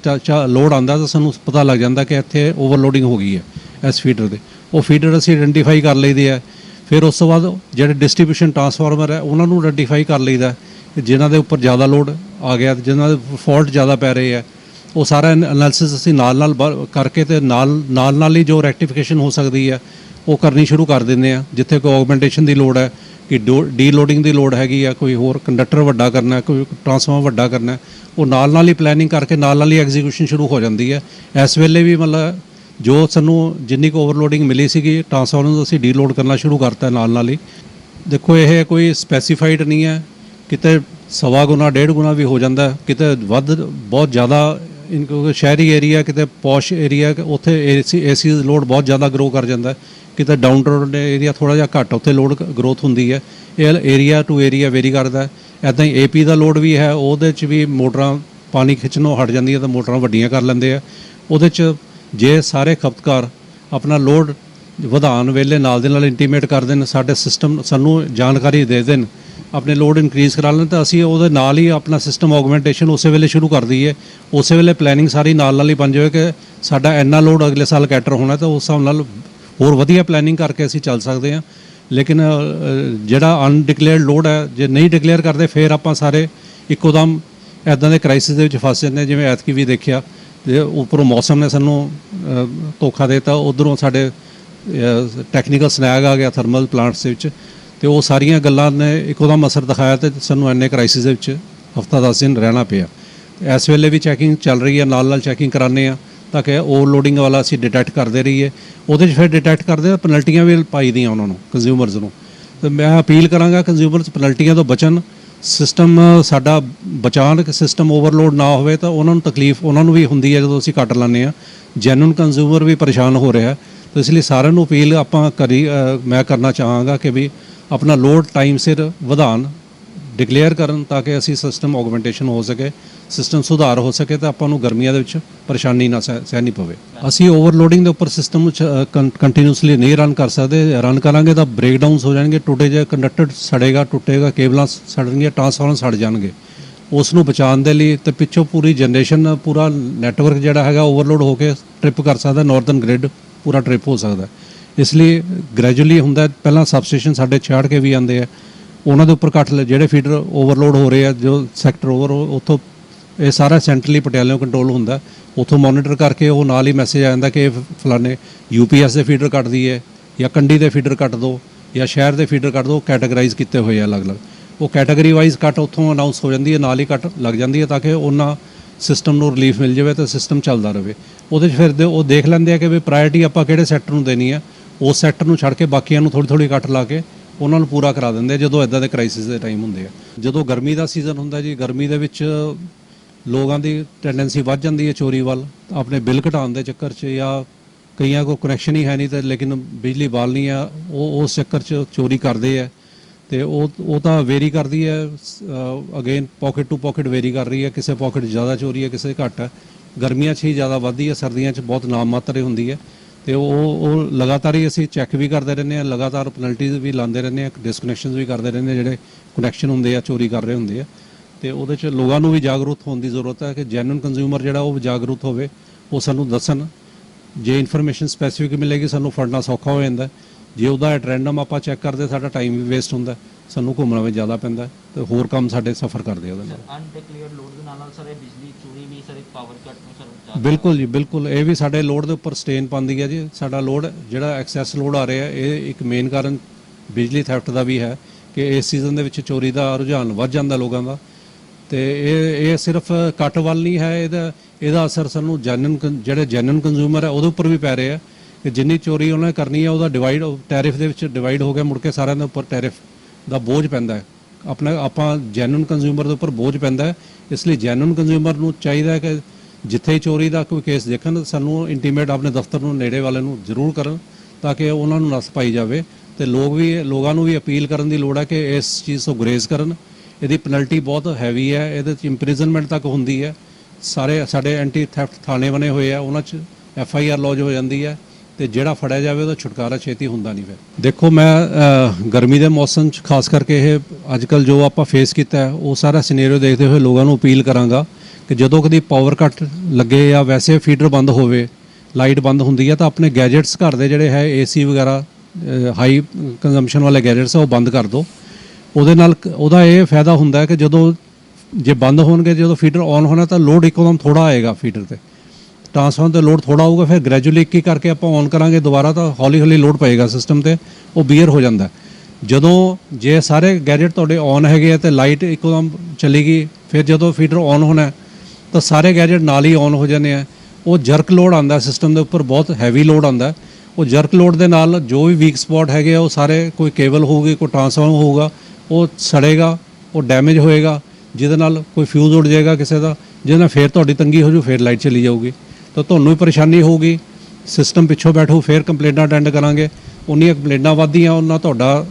ਲੋਡ ਆਉਂਦਾ ਤਾਂ ਸਾਨੂੰ ਪਤਾ ਲੱਗ ਜਾਂਦਾ ਕਿ ਇੱਥੇ ਓਵਰਲੋਡਿੰਗ ਹੋ ਗਈ ਹੈ ਇਸ ਫੀਡਰ ਦੇ। ਉਹ ਫੀਡਰ ਅਸੀਂ ਆਇਡੈਂਟੀਫਾਈ ਕਰ ਲਈਦੇ ਆ। ਫਿਰ ਉਸ ਤੋਂ ਬਾਅਦ ਜਿਹੜੇ ਡਿਸਟ੍ਰੀਬਿਊਸ਼ਨ ਟਰਾਂਸਫਾਰਮਰ ਹੈ ਉਹਨਾਂ ਨੂੰ ਆਇਡੈਂਟੀਫਾਈ ਕਰ ਲਈਦਾ ਕਿ ਜਿਨ੍ਹਾਂ ਦੇ ਉੱਪਰ ਜ਼ਿਆਦਾ ਲੋਡ ਆ ਗਿਆ, ਜਿਨ੍ਹਾਂ ਦੇ ਫਾਲਟ ਜ਼ਿਆਦਾ ਪੈ ਰਹੇ ਹੈ, ਉਹ ਸਾਰਾ ਐਨਾਲਿਸਿਸ ਅਸੀਂ ਨਾਲ ਕਰਕੇ ਤੇ ਨਾਲ ਹੀ ਜੋ ਰੈਕਟੀਫਿਕੇਸ਼ਨ ਹੋ ਸਕਦੀ ਹੈ ਉਹ ਕਰਨੀ ਸ਼ੁਰੂ ਕਰ ਦਿੰਦੇ ਆ। ਜਿੱਥੇ ਕੋਈ ਆਗਮੈਂਟੇਸ਼ਨ ਦੀ ਲੋੜ ਹੈ, ਕਿ ਡੀ ਲੋਡਿੰਗ ਦੀ ਲੋੜ ਹੈਗੀ ਆ, ਕੋਈ ਹੋਰ ਕੰਡਕਟਰ ਵੱਡਾ ਕਰਨਾ, ਕੋਈ ਟਰਾਂਸਫਾਰਮਰ ਵੱਡਾ ਕਰਨਾ, ਉਹ ਨਾਲ ਹੀ ਪਲੈਨਿੰਗ ਕਰਕੇ ਨਾਲ ਹੀ ਐਗਜ਼ੀਕਿਊਸ਼ਨ ਸ਼ੁਰੂ ਹੋ ਜਾਂਦੀ ਹੈ। ਇਸ ਵੇਲੇ ਵੀ ਮਤਲਬ ਜੋ ਸਾਨੂੰ ਜਿੰਨੀ ਕੁ ਓਵਰਲੋਡਿੰਗ ਮਿਲੀ ਸੀਗੀ, ਟਰਾਂਸਫਾਰਮਰ ਨੂੰ ਅਸੀਂ ਡੀ ਲੋਡ ਕਰਨਾ ਸ਼ੁਰੂ ਕਰਤਾ ਨਾਲ ਹੀ। ਦੇਖੋ ਇਹ ਕੋਈ ਸਪੈਸੀਫਾਈਡ ਨਹੀਂ ਹੈ, ਕਿਤੇ 1.25 ਗੁਣਾ 1.5 ਗੁਣਾ ਵੀ ਹੋ ਜਾਂਦਾ, ਕਿਤੇ ਵੱਧ ਬਹੁਤ ਜ਼ਿਆਦਾ। ਕਿਉਂਕਿ ਸ਼ਹਿਰੀ ਏਰੀਆ, ਕਿਤੇ ਪੌਸ਼ ਏਰੀਆ, ਉੱਥੇ ਏਸੀ ਲੋਡ ਬਹੁਤ ਜ਼ਿਆਦਾ ਗਰੋ ਕਰ ਜਾਂਦਾ, ਕਿਤੇ ਡਾਊਨ ਟਾਊਨ ਏਰੀਆ ਥੋੜ੍ਹਾ ਜਿਹਾ ਘੱਟ ਉੱਥੇ ਲੋਡ ਗਰੋਥ ਹੁੰਦੀ ਹੈ। ਇਹ ਏਰੀਆ ਟੂ ਏਰੀਆ ਵੇਰੀ ਕਰਦਾ। ਇੱਦਾਂ ਹੀ ਏਪੀ ਦਾ ਲੋਡ ਵੀ ਹੈ, ਉਹਦੇ 'ਚ ਵੀ ਮੋਟਰਾਂ ਪਾਣੀ ਖਿੱਚਣੋਂ ਹਟ ਜਾਂਦੀਆਂ ਤਾਂ ਮੋਟਰਾਂ ਵੱਡੀਆਂ ਕਰ ਲੈਂਦੇ ਆ। ਉਹਦੇ 'ਚ ਜੇ ਸਾਰੇ ਖਪਤਕਾਰ ਆਪਣਾ ਲੋਡ ਵਧਾਉਣ ਵੇਲੇ ਨਾਲ ਦੇ ਨਾਲ ਇੰਟੀਮੇਟ ਕਰ ਦੇਣ, ਸਾਡੇ ਸਿਸਟਮ ਸਾਨੂੰ ਜਾਣਕਾਰੀ ਦੇ ਦੇਣ, ਆਪਣੇ ਲੋਡ ਇਨਕਰੀਜ਼ ਕਰਾ ਲੈਣ, ਤਾਂ ਅਸੀਂ ਉਹਦੇ ਨਾਲ ਹੀ ਆਪਣਾ ਸਿਸਟਮ ਆਗਮੈਂਟੇਸ਼ਨ ਉਸੇ ਵੇਲੇ ਸ਼ੁਰੂ ਕਰ ਦਈਏ। ਉਸੇ ਵੇਲੇ ਪਲੈਨਿੰਗ ਸਾਰੀ ਨਾਲ ਹੀ ਬਣ ਜਾਵੇ ਕਿ ਸਾਡਾ ਇੰਨਾ ਲੋਡ ਅਗਲੇ ਸਾਲ ਕੈਟਰ ਹੋਣਾ, ਤਾਂ ਉਸ ਹਿਸਾਬ ਨਾਲ ਹੋਰ ਵਧੀਆ ਪਲੈਨਿੰਗ ਕਰਕੇ ਅਸੀਂ ਚੱਲ ਸਕਦੇ ਹਾਂ। ਲੇਕਿਨ ਜਿਹੜਾ ਅਨਡਿਕਲੇਅਰਡ ਲੋਡ ਹੈ, ਜੇ ਨਹੀਂ ਡਿਕਲੇਅਰ ਕਰਦੇ ਫਿਰ ਆਪਾਂ ਸਾਰੇ ਇੱਕੋ ਦਮ ਇੱਦਾਂ ਦੇ ਕ੍ਰਾਈਸਿਸ ਦੇ ਵਿੱਚ ਫਸ ਜਾਂਦੇ, ਜਿਵੇਂ ਐਤਕੀ ਵੀ ਦੇਖਿਆ। ਤੇ ਉੱਪਰੋਂ ਮੌਸਮ ਨੇ ਸਾਨੂੰ ਧੋਖਾ ਦਿੱਤਾ, ਉੱਧਰੋਂ ਸਾਡੇ ਟੈਕਨੀਕਲ ਸਨੈਗ ਆ ਗਿਆ ਥਰਮਲ ਪਲਾਂਟਸ ਦੇ ਵਿੱਚ, ਤੇ ਉਹ ਸਾਰੀਆਂ ਗੱਲਾਂ ਨੇ ਇੱਕੋਦਮ ਅਸਰ ਦਿਖਾਇਆ ਤੇ ਸਾਨੂੰ ਇੰਨੇ ਕ੍ਰਾਈਸਿਸ ਦੇ ਵਿੱਚ ਹਫ਼ਤਾ 10 ਦਿਨ ਰਹਿਣਾ ਪਿਆ। ਇਸ ਵੇਲੇ ਵੀ ਚੈਕਿੰਗ ਚੱਲ ਰਹੀ ਹੈ, ਨਾਲ ਚੈਕਿੰਗ ਕਰਾਉਂਦੇ ਆ ਤਾਂ ਕਿ ਓਵਰਲੋਡਿੰਗ ਵਾਲਾ ਅਸੀਂ ਡਿਟੈਕਟ ਕਰਦੇ ਰਹੀਏ। ਉਹਦੇ 'ਚ ਫਿਰ ਡਿਟੈਕਟ ਕਰਦੇ ਤਾਂ ਪੈਨਲਟੀਆਂ ਵੀ ਪਾਈ ਦੀਆਂ ਉਹਨਾਂ ਨੂੰ, ਕੰਜ਼ਿਊਮਰਸ ਨੂੰ। ਤੇ ਮੈਂ ਅਪੀਲ ਕਰਾਂਗਾ ਕੰਜ਼ਿਊਮਰਸ ਪੈਨਲਟੀਆਂ ਤੋਂ ਬਚਣ, ਸਿਸਟਮ ਸਾਡਾ ਬਚਾਉਣ, ਕਿ ਸਿਸਟਮ ਓਵਰਲੋਡ ਨਾ ਹੋਵੇ। ਤਾਂ ਉਹਨਾਂ ਨੂੰ ਤਕਲੀਫ ਉਹਨਾਂ ਨੂੰ ਵੀ ਹੁੰਦੀ ਹੈ ਜਦੋਂ ਅਸੀਂ ਕੱਟ ਲਾਉਂਦੇ ਹਾਂ, ਜੈਨੂਨ ਕੰਜ਼ਿਊਮਰ ਵੀ ਪਰੇਸ਼ਾਨ ਹੋ ਰਿਹਾ। ਤਾਂ ਇਸ ਲਈ ਸਾਰਿਆਂ ਨੂੰ ਅਪੀਲ ਮੈਂ ਕਰਨਾ ਚਾਹਾਂਗਾ ਕਿ ਵੀ ਆਪਣਾ ਲੋਡ ਟਾਈਮ ਸਿਰ ਵਧਾਉਣ, ਡਿਕਲੇਅਰ ਕਰਨ, ਤਾਂ ਕਿ ਅਸੀਂ ਸਿਸਟਮ ਆਗਮੈਂਟੇਸ਼ਨ ਹੋ ਸਕੇ, ਸਿਸਟਮ ਸੁਧਾਰ ਹੋ ਸਕੇ, ਤਾਂ ਆਪਾਂ ਨੂੰ ਗਰਮੀਆਂ ਦੇ ਵਿੱਚ ਪਰੇਸ਼ਾਨੀ ਨਾ ਸਹਿਣੀ ਪਵੇ। ਅਸੀਂ ਓਵਰਲੋਡਿੰਗ ਦੇ ਉੱਪਰ ਸਿਸਟਮ ਨੂੰ ਕੰਟੀਨਿਊਸਲੀ ਨਹੀਂ ਰਨ ਕਰ ਸਕਦੇ। ਰਨ ਕਰਾਂਗੇ ਤਾਂ ਬ੍ਰੇਕਡਾਊਨਸ ਹੋ ਜਾਣਗੇ, ਟੁੱਟੇ ਜੇ ਕੰਡਕਟਰ ਸੜੇਗਾ, ਟੁੱਟੇਗਾ, ਕੇਬਲਾਂ ਸੜਨਗੀਆਂ, ਟਰਾਂਸਫਾਰਮਰ ਸੜ ਜਾਣਗੇ। ਉਸ ਨੂੰ ਬਚਾਉਣ ਦੇ ਲਈ ਤੇ ਪਿੱਛੋਂ ਪੂਰੀ ਜਨਰੇਸ਼ਨ, ਪੂਰਾ ਨੈਟਵਰਕ ਜਿਹੜਾ ਹੈਗਾ ਓਵਰਲੋਡ ਹੋ ਕੇ ਟ੍ਰਿਪ ਕਰ ਸਕਦਾ, ਨਾਰਦਰਨ ਗ੍ਰਿਡ ਪੂਰਾ ਟ੍ਰਿਪ ਹੋ ਸਕਦਾ। ਇਸ ਲਈ ਗ੍ਰੈਜੂਅਲੀ ਹੁੰਦਾ। ਪਹਿਲਾਂ ਸਬਸਟੇਸ਼ਨ ਸਾਡੇ 66 ਕੇ ਵੀ ਆਉਂਦੇ ਆ, ਉਹਨਾਂ ਦੇ ਉੱਪਰ ਕੱਟ ਜਿਹੜੇ ਫੀਡਰ ਓਵਰਲੋਡ ਹੋ ਰਹੇ ਆ, ਜੋ ਸੈਕਟਰ ਉੱਥੋਂ ਇਹ ਸਾਰਾ ਸੈਂਟਰਲੀ ਪਟਿਆਲਿਓਂ ਕੰਟਰੋਲ ਹੁੰਦਾ, ਉੱਥੋਂ ਮੋਨੀਟਰ ਕਰਕੇ ਉਹ ਨਾਲ ਹੀ ਮੈਸੇਜ ਆ ਜਾਂਦਾ ਕਿ ਫਲਾਣੇ UPS ਦੇ ਫੀਡਰ ਕੱਟ ਦਈਏ, ਜਾਂ ਕੰਡੀ ਦੇ ਫੀਡਰ ਕੱਟ ਦਿਓ, ਜਾਂ ਸ਼ਹਿਰ ਦੇ ਫੀਡਰ ਕੱਟ ਦਿਓ। ਕੈਟਾਗਰਾਈਜ਼ ਕੀਤੇ ਹੋਏ ਆ ਅਲੱਗ-ਅਲੱਗ, ਉਹ ਕੈਟਾਗਰੀ ਵਾਈਜ਼ ਕੱਟ ਉੱਥੋਂ ਅਨਾਊਂਸ ਹੋ ਜਾਂਦੀ ਹੈ, ਨਾਲ ਹੀ ਕੱਟ ਲੱਗ ਜਾਂਦੀ ਹੈ, ਤਾਂ ਕਿ ਉਹਨਾਂ ਸਿਸਟਮ ਨੂੰ ਰਿਲੀਫ ਮਿਲ ਜਾਵੇ ਤਾਂ ਸਿਸਟਮ ਚੱਲਦਾ ਰਹੇ। ਉਹਦੇ 'ਚ ਫਿਰ ਉਹ ਦੇਖ ਲੈਂਦੇ ਆ ਕਿ ਵੀ ਪ੍ਰਾਇਰਟੀ ਆਪਾਂ ਕਿਹੜੇ ਸੈਕਟਰ ਨੂੰ ਦੇਣੀ ਆ, ਉਸ ਸੈਕਟਰ ਨੂੰ ਛੱਡ ਕੇ ਬਾਕੀਆਂ ਨੂੰ ਥੋੜ੍ਹੀ ਕੱਟ ਲਾ ਕੇ ਉਹਨਾਂ ਨੂੰ ਪੂਰਾ ਕਰਾ ਦਿੰਦੇ ਜਦੋਂ ਇੱਦਾਂ ਦੇ ਕ੍ਰਾਈਸਿਸ ਦੇ ਟਾਈਮ ਹੁੰਦੇ ਆ। ਜਦੋਂ ਗਰਮੀ ਦਾ ਸੀਜ਼ਨ ਹੁੰਦਾ ਜੀ, ਗਰਮੀ ਦੇ ਵਿੱਚ ਲੋਕਾਂ ਦੀ ਟੈਂਡੈਂਸੀ ਵੱਧ ਜਾਂਦੀ ਹੈ ਚੋਰੀ ਵੱਲ, ਆਪਣੇ ਬਿੱਲ ਘਟਾਉਣ ਦੇ ਚੱਕਰ 'ਚ, ਜਾਂ ਕਈਆਂ ਕੋਲ ਕਨੈਕਸ਼ਨ ਹੀ ਹੈ ਨਹੀਂ ਤੇ ਲੇਕਿਨ ਬਿਜਲੀ ਬਾਲਣੀ ਆ, ਉਹ ਉਸ ਚੱਕਰ 'ਚ ਚੋਰੀ ਕਰਦੇ ਆ। ਤੇ ਉਹ ਤਾਂ ਵੇਰੀ ਕਰਦੀ ਹੈ, again pocket to pocket vary ਕਰ ਰਹੀ ਹੈ, ਕਿਸੇ ਪਾਕਟ ਜ਼ਿਆਦਾ ਚੋਰੀ ਹੈ, ਕਿਸੇ ਘੱਟ ਹੈ। ਗਰਮੀਆਂ 'ਚ ਹੀ ਜ਼ਿਆਦਾ ਵੱਧਦੀ ਹੈ, ਸਰਦੀਆਂ 'ਚ ਬਹੁਤ ਨਾਮ ਮਾਤਰ ਹੀ ਹੁੰਦੀ ਹੈ। ਤੇ ਉਹ ਲਗਾਤਾਰ ਹੀ ਅਸੀਂ ਚੈੱਕ ਵੀ ਕਰਦੇ ਰਹਿੰਦੇ ਹਾਂ, ਲਗਾਤਾਰ ਪੈਨਲਟੀਜ਼ ਵੀ ਲਾਉਂਦੇ ਰਹਿੰਦੇ ਹਾਂ, ਡਿਸਕਨੈਕਸ਼ਨਸ ਵੀ ਕਰਦੇ ਰਹਿੰਦੇ ਹਾਂ, ਜਿਹੜੇ ਕਨੈਕਸ਼ਨ ਹੁੰਦੇ ਆ ਚੋਰੀ ਕਰ ਰਹੇ ਹੁੰਦੇ ਆ। ਤੇ ਉਹਦੇ 'ਚ ਲੋਕਾਂ ਨੂੰ ਵੀ ਜਾਗਰੂਕ ਹੋਣ ਦੀ ਜ਼ਰੂਰਤ ਹੈ ਕਿ ਜੈਨੂਇਨ ਕੰਜ਼ਿਊਮਰ ਜਿਹੜਾ ਉਹ ਜਾਗਰੂਕ ਹੋਵੇ, ਉਹ ਸਾਨੂੰ ਦੱਸਣ। ਜੇ ਇਨਫੋਰਮੇਸ਼ਨ ਸਪੈਸੀਫਿਕ ਮਿਲੇਗੀ ਸਾਨੂੰ ਫੜਨਾ ਸੌਖਾ ਹੋ ਜਾਂਦਾ। ਜੇ ਉਹਦਾ ਐਟ ਰੈਂਡਮ ਆਪਾਂ ਚੈੱਕ ਕਰਦੇ ਸਾਡਾ ਟਾਈਮ ਵੀ ਵੇਸਟ ਹੁੰਦਾ, ਸਾਨੂੰ ਘੁੰਮਣਾ ਵੀ ਜ਼ਿਆਦਾ ਪੈਂਦਾ ਤੇ ਹੋਰ ਕੰਮ ਸਾਡੇ ਸਫਰ ਕਰਦੇ ਉਹਦੇ ਨਾਲ। ਅਨਡਿਕਲੇਅਰਡ ਲੋਡ ਦੇ ਨਾਲ ਸਰ ਇਹ ਬਿਜਲੀ ਚੋਰੀ ਵੀ ਸਰ ਪਾਵਰ ਕੱਟ ਨੂੰ ਸਰ ਬਿਲਕੁਲ ਜੀ, ਬਿਲਕੁਲ। ਇਹ ਵੀ ਸਾਡੇ ਲੋਡ ਦੇ ਉੱਪਰ ਸਟੇਨ ਪਾਉਂਦੀ ਹੈ ਜੀ। ਸਾਡਾ ਲੋਡ ਜਿਹੜਾ ਐਕਸੈਸ ਲੋਡ ਆ ਰਿਹਾ, ਇਹ ਇੱਕ ਮੇਨ ਕਾਰਨ ਬਿਜਲੀ ਥੈਫਟ ਦਾ ਵੀ ਹੈ ਕਿ ਇਸ ਸੀਜ਼ਨ ਦੇ ਵਿੱਚ ਚੋਰੀ ਦਾ ਰੁਝਾਨ ਵੱਧ ਜਾਂਦਾ ਲੋਕਾਂ ਦਾ। ਤੇ ਇਹ ਸਿਰਫ ਕੱਟ ਵੱਲ ਨਹੀਂ ਹੈ, ਇਹਦਾ ਅਸਰ ਸਾਨੂੰ ਜਿਹੜੇ ਜੈਨੂਇਨ ਕੰਜ਼ਿਊਮਰ ਹੈ ਉਹਦੇ ਉੱਪਰ ਵੀ ਪੈ ਰਿਹਾ ਕਿ ਜਿੰਨੀ ਚੋਰੀ ਉਹਨਾਂ ਨੇ ਕਰਨੀ ਹੈ ਉਹਦਾ ਡਿਵਾਈਡ ਟੈਰਿਫ ਦੇ ਵਿੱਚ ਡਿਵਾਈਡ ਹੋ ਗਿਆ, ਮੁੜ ਕੇ ਸਾਰਿਆਂ ਦੇ ਉੱਪਰ ਟੈਰਿਫ ਦਾ ਬੋਝ ਪੈਂਦਾ ਹੈ। ਆਪਾਂ ਜੈਨੂਇਨ ਕੰਜ਼ਿਊਮਰ ਦੇ ਉੱਪਰ ਬੋਝ ਪੈਂਦਾ ਹੈ। ਇਸ ਲਈ ਜੈਨੂਇਨ ਕੰਜ਼ਿਊਮਰ ਨੂੰ ਚਾਹੀਦਾ ਹੈ ਕਿ ਜਿੱਥੇ ਹੀ ਚੋਰੀ ਦਾ ਕੋਈ ਕੇਸ ਦੇਖਣ ਸਾਨੂੰ ਇੰਟੀਮੇਟ ਆਪਣੇ ਦਫ਼ਤਰ ਨੂੰ ਨੇੜੇ ਵਾਲੇ ਨੂੰ ਜ਼ਰੂਰ ਕਰਨ ਤਾਂ ਕਿ ਉਹਨਾਂ ਨੂੰ ਨੱਥ ਪਾਈ ਜਾਵੇ। ਤੇ ਲੋਕਾਂ ਨੂੰ ਵੀ ਅਪੀਲ ਕਰਨ ਦੀ ਲੋੜ ਹੈ ਕਿ ਇਸ ਚੀਜ਼ ਤੋਂ ਗੁਰੇਜ਼ ਕਰਨ। ਇਹਦੀ ਪੈਨਲਟੀ ਬਹੁਤ ਹੈਵੀ ਹੈ, ਇਹਦੇ 'ਚ ਇੰਪ੍ਰਿਜ਼ਨਮੈਂਟ ਤੱਕ ਹੁੰਦੀ ਹੈ। ਸਾਰੇ ਸਾਡੇ ਐਂਟੀ ਥੈਫਟ ਥਾਣੇ ਬਣੇ ਹੋਏ ਆ, ਉਹਨਾਂ 'ਚ FIR ਲੌਜ ਹੋ ਜਾਂਦੀ ਹੈ ਤੇ ਜਿਹੜਾ ਫੜਿਆ ਜਾਵੇ ਉਹਦਾ ਛੁਟਕਾਰਾ ਛੇਤੀ ਹੁੰਦਾ ਨਹੀਂ। ਫਿਰ ਦੇਖੋ, ਮੈਂ ਗਰਮੀ ਦੇ ਮੌਸਮ 'ਚ ਖਾਸ ਕਰਕੇ ਇਹ ਅੱਜ ਕੱਲ੍ਹ ਜੋ ਆਪਾਂ ਫੇਸ ਕੀਤਾ ਹੈ ਉਹ ਸਾਰਾ ਸਿਨੈਰੀਓ ਦੇਖਦੇ ਹੋਏ ਲੋਕਾਂ ਨੂੰ ਅਪੀਲ ਕਰਾਂਗਾ ਕਿ ਜਦੋਂ ਕਦੀ ਪਾਵਰ ਕੱਟ ਲੱਗੇ ਜਾਂ ਵੈਸੇ ਫੀਡਰ ਬੰਦ ਹੋਵੇ, ਲਾਈਟ ਬੰਦ ਹੁੰਦੀ ਹੈ ਤਾਂ ਆਪਣੇ ਗੈਜਟਸ ਘਰ ਦੇ ਜਿਹੜੇ ਹੈ AC ਵਗੈਰਾ ਹਾਈ ਕੰਜ਼ੰਪਸ਼ਨ ਵਾਲੇ ਗੈਜਟਸ ਉਹ ਬੰਦ ਕਰ ਦਿਓ। ਉਹਦੇ ਨਾਲ ਉਹਦਾ ਇਹ ਫਾਇਦਾ ਹੁੰਦਾ ਹੈ ਕਿ ਜੇ ਬੰਦ ਹੋਣਗੇ, ਜਦੋਂ ਫੀਡਰ ਔਨ ਹੋਣਾ ਤਾਂ ਲੋਡ ਇੱਕਦਮ ਥੋੜਾ ਆਏਗਾ ਫੀਡਰ ਤੇ, ਟਰਾਂਸਫਾਰਮਰ ਤੇ ਲੋਡ ਥੋੜਾ ਆਊਗਾ। ਫਿਰ ਗ੍ਰੈਜੂਅਲੀ ਇੱਕ ਕਰਕੇ ਆਪਾਂ ਔਨ ਕਰਾਂਗੇ ਦੁਬਾਰਾ ਤਾਂ ਹੌਲੀ ਹੌਲੀ ਲੋਡ ਪਏਗਾ ਸਿਸਟਮ ਤੇ, ਉਹ ਬੀਅਰ ਹੋ ਜਾਂਦਾ। ਜੇ ਸਾਰੇ ਗੈਜਟ ਤੁਹਾਡੇ ਔਨ ਹੈਗੇ ਆ ਤੇ ਲਾਈਟ ਇੱਕਦਮ ਚਲੀ ਗਈ, ਫਿਰ ਜਦੋਂ ਫੀਡਰ ਔਨ ਹੋਣਾ ਤਾਂ ਸਾਰੇ ਗੈਜਟ ਨਾਲ ਹੀ ਔਨ ਹੋ ਜਾਂਦੇ ਆ। ਉਹ ਜਰਕ ਲੋਡ ਆਉਂਦਾ ਸਿਸਟਮ ਦੇ ਉੱਪਰ, ਬਹੁਤ ਹੈਵੀ ਲੋਡ ਆਉਂਦਾ। ਉਹ ਜਰਕ ਲੋਡ ਦੇ ਨਾਲ ਜੋ ਵੀ ਵੀਕ ਸਪੌਟ ਹੈਗੇ ਆ ਉਹ ਸਾਰੇ, ਕੋਈ ਕੇਬਲ ਹੋਊਗੀ, ਕੋਈ ਟਰਾਂਸਫਾਰਮਰ ਹੋਊਗਾ, ਉਹ ਸੜੇਗਾ, ਉਹ ਡੈਮੇਜ ਹੋਏਗਾ, ਜਿਹਦੇ ਨਾਲ ਕੋਈ ਫਿਊਜ਼ ਉੱਡ ਜਾਏਗਾ ਕਿਸੇ ਦਾ, ਜਿਹਦੇ ਨਾਲ ਫਿਰ ਤੁਹਾਡੀ ਤੰਗੀ ਹੋ ਜੂ, ਫਿਰ ਲਾਈਟ ਚਲੀ ਜਾਊਗੀ ਤਾਂ ਤੁਹਾਨੂੰ ਵੀ ਪਰੇਸ਼ਾਨੀ ਹੋਊਗੀ। ਸਿਸਟਮ ਪਿੱਛੋਂ ਬੈਠੋ, ਫਿਰ ਕੰਪਲੇਂਟਾਂ ਅਟੈਂਡ ਕਰਾਂਗੇ। ਉਨੀਆਂ ਕੰਪਲੇਂਟਾਂ ਵੱਧਦੀਆਂ ਉਹਨਾਂ ਤੁਹਾਡਾ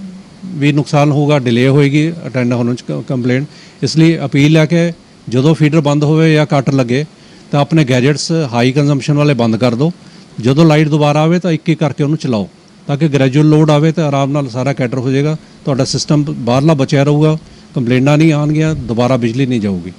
ਵੀ ਨੁਕਸਾਨ ਹੋਊਗਾ, ਡਿਲੇ ਹੋਏਗੀ ਅਟੈਂਡ ਹੋਣ 'ਚ ਕੰਪਲੇਂਟ। ਇਸ ਲਈ ਅਪੀਲ ਹੈ ਕਿ ਜਦੋਂ ਫੀਡਰ ਬੰਦ ਹੋਵੇ ਜਾਂ ਕੱਟ ਲੱਗੇ ਤਾਂ ਆਪਣੇ ਗੈਜਟਸ ਹਾਈ ਕੰਜ਼ੰਪਸ਼ਨ ਵਾਲੇ ਬੰਦ ਕਰ ਦਿਓ। ਜਦੋਂ ਲਾਈਟ ਦੁਬਾਰਾ ਆਵੇ ਤਾਂ ਇੱਕ ਇੱਕ ਕਰਕੇ ਉਹਨੂੰ ਚਲਾਓ ਤਾਂ ਕਿ ਗ੍ਰੈਜੂਅਲ ਲੋਡ ਆਵੇ ਤਾਂ ਆਰਾਮ ਨਾਲ ਸਾਰਾ ਕੈਟਰ ਹੋ ਜਾਏਗਾ। ਤੁਹਾਡਾ ਸਿਸਟਮ ਬਾਹਰਲਾ ਬਚਿਆ ਰਹੂਗਾ, ਕੰਪਲੇਂਟਾਂ ਨਹੀਂ ਆਉਣਗੀਆਂ, ਦੁਬਾਰਾ ਬਿਜਲੀ ਨਹੀਂ ਜਾਊਗੀ।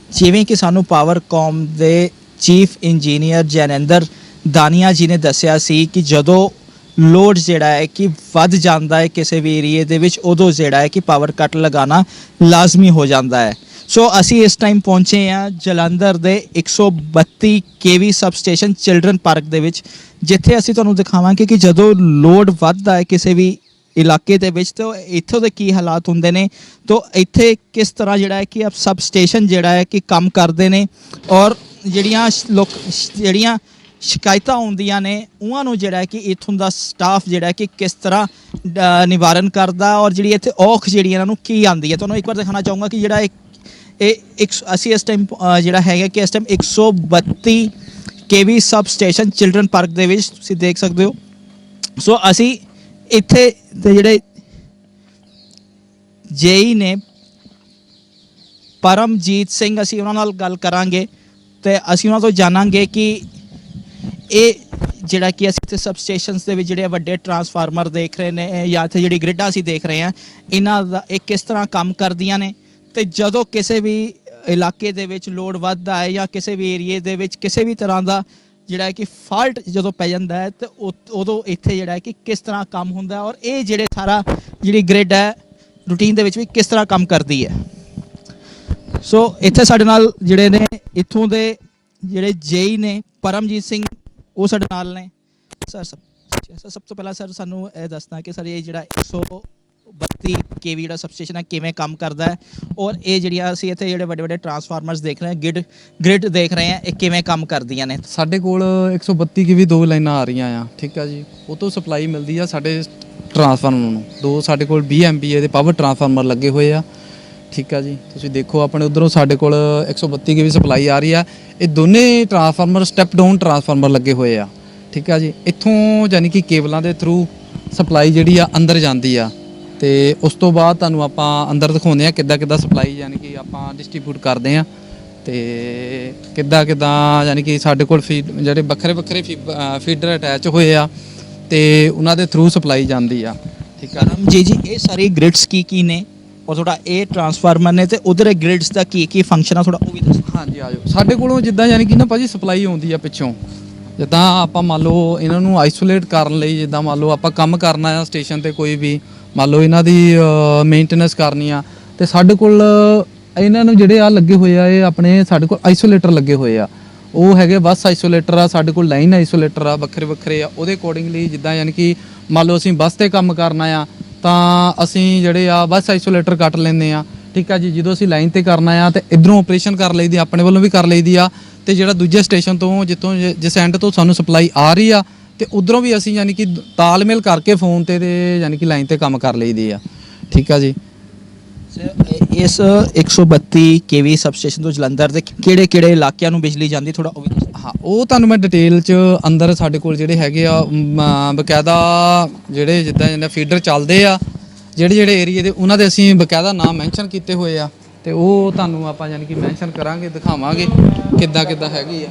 ਜਿਵੇਂ ਕਿ ਸਾਨੂੰ ਪਾਵਰਕੌਮ ਦੇ ਚੀਫ ਇੰਜੀਨੀਅਰ ਜੈਨਿੰਦਰ ਦਾਨੀਆ ਜੀ ਨੇ ਦੱਸਿਆ ਸੀ ਕਿ ਜਦੋਂ ਲੋਡ ਜਿਹੜਾ ਹੈ ਕਿ ਵੱਧ ਜਾਂਦਾ ਹੈ ਕਿਸੇ ਵੀ ਏਰੀਏ ਦੇ ਵਿੱਚ, ਉਦੋਂ ਜਿਹੜਾ ਹੈ ਕਿ ਪਾਵਰ ਕੱਟ ਲਗਾਉਣਾ ਲਾਜ਼ਮੀ ਹੋ ਜਾਂਦਾ ਹੈ। ਸੋ ਅਸੀਂ ਇਸ ਟਾਈਮ ਪਹੁੰਚੇ ਹਾਂ ਜਲੰਧਰ ਦੇ 132 KV sub station children park ਦੇ ਵਿੱਚ, ਜਿੱਥੇ ਅਸੀਂ ਤੁਹਾਨੂੰ ਦਿਖਾਵਾਂਗੇ ਕਿ ਜਦੋਂ ਲੋਡ ਵੱਧਦਾ ਹੈ ਕਿਸੇ ਵੀ ਇਲਾਕੇ ਦੇ ਵਿੱਚ ਤਾਂ ਇੱਥੋਂ ਦੇ ਕੀ ਹਾਲਾਤ ਹੁੰਦੇ ਨੇ, ਤਾਂ ਇੱਥੇ ਕਿਸ ਤਰ੍ਹਾਂ ਜਿਹੜਾ ਹੈ ਕਿ ਸਬ ਸਟੇਸ਼ਨ ਜਿਹੜਾ ਹੈ ਕਿ ਕੰਮ ਕਰਦੇ ਨੇ ਔਰ ਜਿਹੜੀਆਂ ਸ਼ਿਕਾਇਤਾਂ ਆਉਂਦੀਆਂ ਨੇ ਉਹਨਾਂ ਨੂੰ ਜਿਹੜਾ ਹੈ ਕਿ ਇੱਥੋਂ ਦਾ ਸਟਾਫ ਜਿਹੜਾ ਹੈ ਕਿ ਕਿਸ ਤਰ੍ਹਾਂ ਨਿਵਾਰਨ ਕਰਦਾ ਔਰ ਜਿਹੜੀ ਇੱਥੇ ਔਖ ਜਿਹੜੀ ਇਹਨਾਂ ਨੂੰ ਕੀ ਆਉਂਦੀ ਹੈ। ਤੁਹਾਨੂੰ ਇੱਕ ਵਾਰ ਦਿਖਾਉਣਾ ਚਾਹੂੰਗਾ ਕਿ ਜਿਹੜਾ ਅਸੀਂ ਇਸ ਟਾਈਮ ਜਿਹੜਾ ਹੈਗਾ ਕਿ ਇਸ time 132 KV sub station children park ਦੇ ਵਿੱਚ ਤੁਸੀਂ ਦੇਖ ਸਕਦੇ ਹੋ। ਸੋ ਅਸੀਂ ਇੱਥੇ ਦੇ ਜਿਹੜੇ ਜੇਈ ਨੇ ਪਰਮਜੀਤ ਸਿੰਘ, ਅਸੀਂ ਉਹਨਾਂ ਨਾਲ ਗੱਲ ਕਰਾਂਗੇ ਤੇ ਅਸੀਂ ਉਹਨਾਂ ਤੋਂ ਜਾਣਾਂਗੇ ਕਿ ਇਹ ਜਿਹੜਾ ਕਿ ਅਸੀਂ ਇੱਥੇ ਸਬ ਸਟੇਸ਼ਨਸ ਦੇ ਵਿੱਚ ਜਿਹੜੇ ਵੱਡੇ ਟਰਾਂਸਫਾਰਮਰ ਦੇਖ ਰਹੇ ਨੇ ਜਾਂ ਇੱਥੇ ਜਿਹੜੀ ਗ੍ਰਿਡਾਂ ਅਸੀਂ ਦੇਖ ਰਹੇ ਹਾਂ, ਇਹਨਾਂ ਦਾ ਇਹ ਕਿਸ ਤਰ੍ਹਾਂ ਕੰਮ ਕਰਦੀਆਂ ਨੇ ਤੇ ਜਦੋਂ ਕਿਸੇ ਵੀ ਇਲਾਕੇ ਦੇ ਵਿੱਚ ਲੋਡ ਵੱਧਦਾ ਹੈ ਜਾਂ ਕਿਸੇ ਵੀ ਏਰੀਏ ਦੇ ਵਿੱਚ ਕਿਸੇ ਵੀ ਤਰ੍ਹਾਂ ਦਾ ਜਿਹੜਾ ਹੈ ਕਿ ਫਾਲਟ ਜਦੋਂ ਪੈ ਜਾਂਦਾ ਹੈ ਤੇ ਉਦੋਂ ਇੱਥੇ ਜਿਹੜਾ ਹੈ ਕਿ ਕਿਸ ਤਰ੍ਹਾਂ ਕੰਮ ਹੁੰਦਾ ਔਰ ਇਹ ਜਿਹੜੇ ਸਾਰਾ ਜਿਹੜੀ ਗ੍ਰਿਡ ਹੈ ਰੂਟੀਨ ਦੇ ਵਿੱਚ ਵੀ ਕਿਸ ਤਰ੍ਹਾਂ ਕੰਮ ਕਰਦੀ ਹੈ। ਸੋ ਇੱਥੇ ਸਾਡੇ ਨਾਲ ਜਿਹੜੇ ਨੇ ਇੱਥੋਂ ਦੇ ਜਿਹੜੇ ਜੇਈ ਨੇ ਪਰਮਜੀਤ ਸਿੰਘ, ਉਹ ਸਾਡੇ ਨਾਲ ਨੇ। ਸਭ ਤੋਂ ਪਹਿਲਾਂ ਸਰ ਸਾਨੂੰ ਇਹ ਦੱਸਣਾ ਕਿ ਸਰ ਇਹ ਜਿਹੜਾ 132 KV ਜਿਹੜਾ ਸਬ ਸਟੇਸ਼ਨ ਹੈ ਕਿਵੇਂ ਕੰਮ ਕਰਦਾ ਹੈ ਔਰ ਇਹ ਜਿਹੜੀਆਂ ਅਸੀਂ ਇੱਥੇ ਜਿਹੜੇ ਵੱਡੇ ਵੱਡੇ ਟਰਾਂਸਫਾਰਮਰਸ ਦੇਖ ਰਹੇ ਹਾਂ, ਗ੍ਰਿਡ ਦੇਖ ਰਹੇ ਹਾਂ, ਇਹ ਕਿਵੇਂ ਕੰਮ ਕਰਦੀਆਂ ਨੇ। ਸਾਡੇ ਕੋਲ 132 KV 2 ਲਾਈਨਾਂ ਆ ਰਹੀਆਂ ਆ, ਠੀਕ ਆ ਜੀ। ਉਹ ਤੋਂ ਸਪਲਾਈ ਮਿਲਦੀ ਆ ਸਾਡੇ ਟਰਾਂਸਫਾਰਮਰ ਨੂੰ। 2 ਸਾਡੇ ਕੋਲ 20 MVA ਦੇ ਪਾਵਰ ਟਰਾਂਸਫਾਰਮਰ ਲੱਗੇ ਹੋਏ ਆ, ਠੀਕ ਆ ਜੀ। ਤੁਸੀਂ ਦੇਖੋ ਆਪਣੇ ਉਧਰੋਂ ਸਾਡੇ ਕੋਲ 132 KV ਸਪਲਾਈ ਆ ਰਹੀ ਆ। ਇਹ ਦੋਨੇ ਟਰਾਂਸਫਾਰਮਰ ਸਟੈਪ ਡਾਊਨ ਟਰਾਂਸਫਾਰਮਰ ਲੱਗੇ ਹੋਏ ਆ, ਠੀਕ ਆ ਜੀ। ਇੱਥੋਂ ਯਾਨੀ ਕਿ ਕੇਬਲਾਂ ਦੇ ਥਰੂ ਸਪਲਾਈ ਜਿਹੜੀ ਆ ਅੰਦਰ ਜਾਂਦੀ ਆ ਤੇ ਉਸ ਤੋਂ ਬਾਅਦ ਤੁਹਾਨੂੰ ਆਪਾਂ ਅੰਦਰ ਦਿਖਾਉਂਦੇ ਆ ਕਿੱਦਾਂ ਸਪਲਾਈ ਯਾਨੀ ਕਿ ਆਪਾਂ ਡਿਸਟ੍ਰੀਬਿਊਟ ਕਰਦੇ ਆ ਤੇ ਕਿੱਦਾਂ ਯਾਨੀ ਕਿ ਸਾਡੇ ਕੋਲ ਜਿਹੜੇ ਵੱਖਰੇ ਫੀਡਰ ਅਟੈਚ ਹੋਏ ਆ ਤੇ ਉਹਨਾਂ ਦੇ ਥਰੂ ਸਪਲਾਈ ਜਾਂਦੀ ਆ। ਠੀਕ ਆ ਜੀ ਇਹ ਸਾਰੇ ਗ੍ਰਿਡਸ ਕੀ ਨੇ ਔਰ ਥੋੜਾ ਇਹ ਟਰਾਂਸਫਾਰਮਰ ਨੇ ਤੇ ਉਧਰ ਗ੍ਰਿਡਸ ਦਾ ਕੀ ਫੰਕਸ਼ਨ ਆ, ਥੋੜਾ ਉਹ ਵੀ ਦੱਸੋ। ਹਾਂਜੀ ਆਜੋ। ਸਾਡੇ ਕੋਲੋਂ ਜਿੱਦਾਂ ਯਾਨੀ ਕਿ ਨਾ ਭਾਜੀ ਸਪਲਾਈ ਆਉਂਦੀ ਆ ਪਿੱਛੋਂ, ਜਿੱਦਾਂ ਆਪਾਂ ਮੰਨ ਲਓ ਇਹਨਾਂ ਨੂੰ ਆਈਸੋਲੇਟ ਕਰਨ ਲਈ, ਜਿੱਦਾਂ ਮੰਨ ਲਓ ਆਪਾਂ ਕੰਮ ਕਰਨਾ ਆ ਸਟੇਸ਼ਨ ਤੇ ਕੋਈ ਵੀ, ਮੰਨ ਲਓ ਇਹਨਾਂ ਦੀ ਮੇਨਟੇਨੈਂਸ ਕਰਨੀ ਆ ਤੇ ਸਾਡੇ ਕੋਲ ਇਹਨਾਂ ਨੂੰ ਜਿਹੜੇ ਆ ਲੱਗੇ ਹੋਏ ਆ, ਇਹ ਆਪਣੇ ਸਾਡੇ ਕੋਲ ਆਈਸੋਲੇਟਰ ਲੱਗੇ ਹੋਏ ਆ। ਉਹ ਹੈਗੇ ਬੱਸ ਆਈਸੋਲੇਟਰ ਆ, ਸਾਡੇ ਕੋਲ ਲਾਈਨ ਆਈਸੋਲੇਟਰ ਆ, ਵੱਖਰੇ ਆ। ਉਹਦੇ ਅਕੋਰਡਿੰਗਲੀ ਜਿੱਦਾਂ ਯਾਨੀ ਕਿ ਮੰਨ ਲਓ ਅਸੀਂ ਬੱਸ ਤੇ ਕੰਮ ਕਰਨਾ ਆ ਤਾਂ ਅਸੀਂ ਜਿਹੜੇ ਆ ਬੱਸ ਆਈਸੋਲੇਟਰ ਕੱਟ ਲੈਂਦੇ ਆ। ਠੀਕ ਆ ਜੀ। ਜਦੋਂ ਅਸੀਂ ਲਾਈਨ ਤੇ ਕਰਨਾ ਆ ਤੇ ਇਧਰੋਂ ਆਪਰੇਸ਼ਨ ਕਰ ਲਈਦੀ, ਆਪਣੇ ਵੱਲੋਂ ਵੀ ਕਰ ਲਈਦੀ ਆ ਤੇ ਜਿਹੜਾ ਦੂਜੇ ਸਟੇਸ਼ਨ ਤੋਂ ਜਿਸ ਐਂਡ ਤੋਂ ਸਾਨੂੰ ਸਪਲਾਈ ਆ ਰਹੀ ਆ ਤੇ ਉਧਰੋਂ ਵੀ ਅਸੀਂ ਯਾਨੀ ਕਿ ਤਾਲਮੇਲ ਕਰਕੇ ਫੋਨ ਤੇ ਯਾਨੀ ਕਿ ਲਾਈਨ ਤੇ ਕੰਮ ਕਰ ਲਈਦੀ ਆ। ਠੀਕ ਆ ਜੀ। ਇਸ 132 ਕੇਵੀ ਸਬਸਟੇਸ਼ਨ ਤੋਂ ਜਲੰਧਰ ਦੇ ਕਿਹੜੇ ਇਲਾਕਿਆਂ ਨੂੰ ਬਿਜਲੀ ਜਾਂਦੀ, ਥੋੜਾ ਉਹ ਵੀ ਦੱਸੋ। ਹਾਂ, ਉਹ ਤੁਹਾਨੂੰ ਮੈਂ ਡਿਟੇਲ 'ਚ ਅੰਦਰ ਸਾਡੇ ਕੋਲ ਜਿਹੜੇ ਹੈਗੇ ਆ ਬਕਾਇਦਾ ਜਿਹੜੇ ਜਿੱਦਾਂ ਫੀਡਰ ਚੱਲਦੇ ਆ ਜਿਹੜੇ ਏਰੀਏ ਦੇ, ਉਹਨਾਂ ਦੇ ਅਸੀਂ ਬਕਾਇਦਾ ਨਾਮ ਮੈਂਸ਼ਨ ਕੀਤੇ ਹੋਏ ਆ ਤੇ ਉਹ ਤੁਹਾਨੂੰ ਆਪਾਂ ਯਾਨੀ ਕਿ ਮੈਂਸ਼ਨ ਕਰਾਂਗੇ, ਦਿਖਾਵਾਂਗੇ ਕਿੱਦਾਂ ਹੈਗੀ ਆ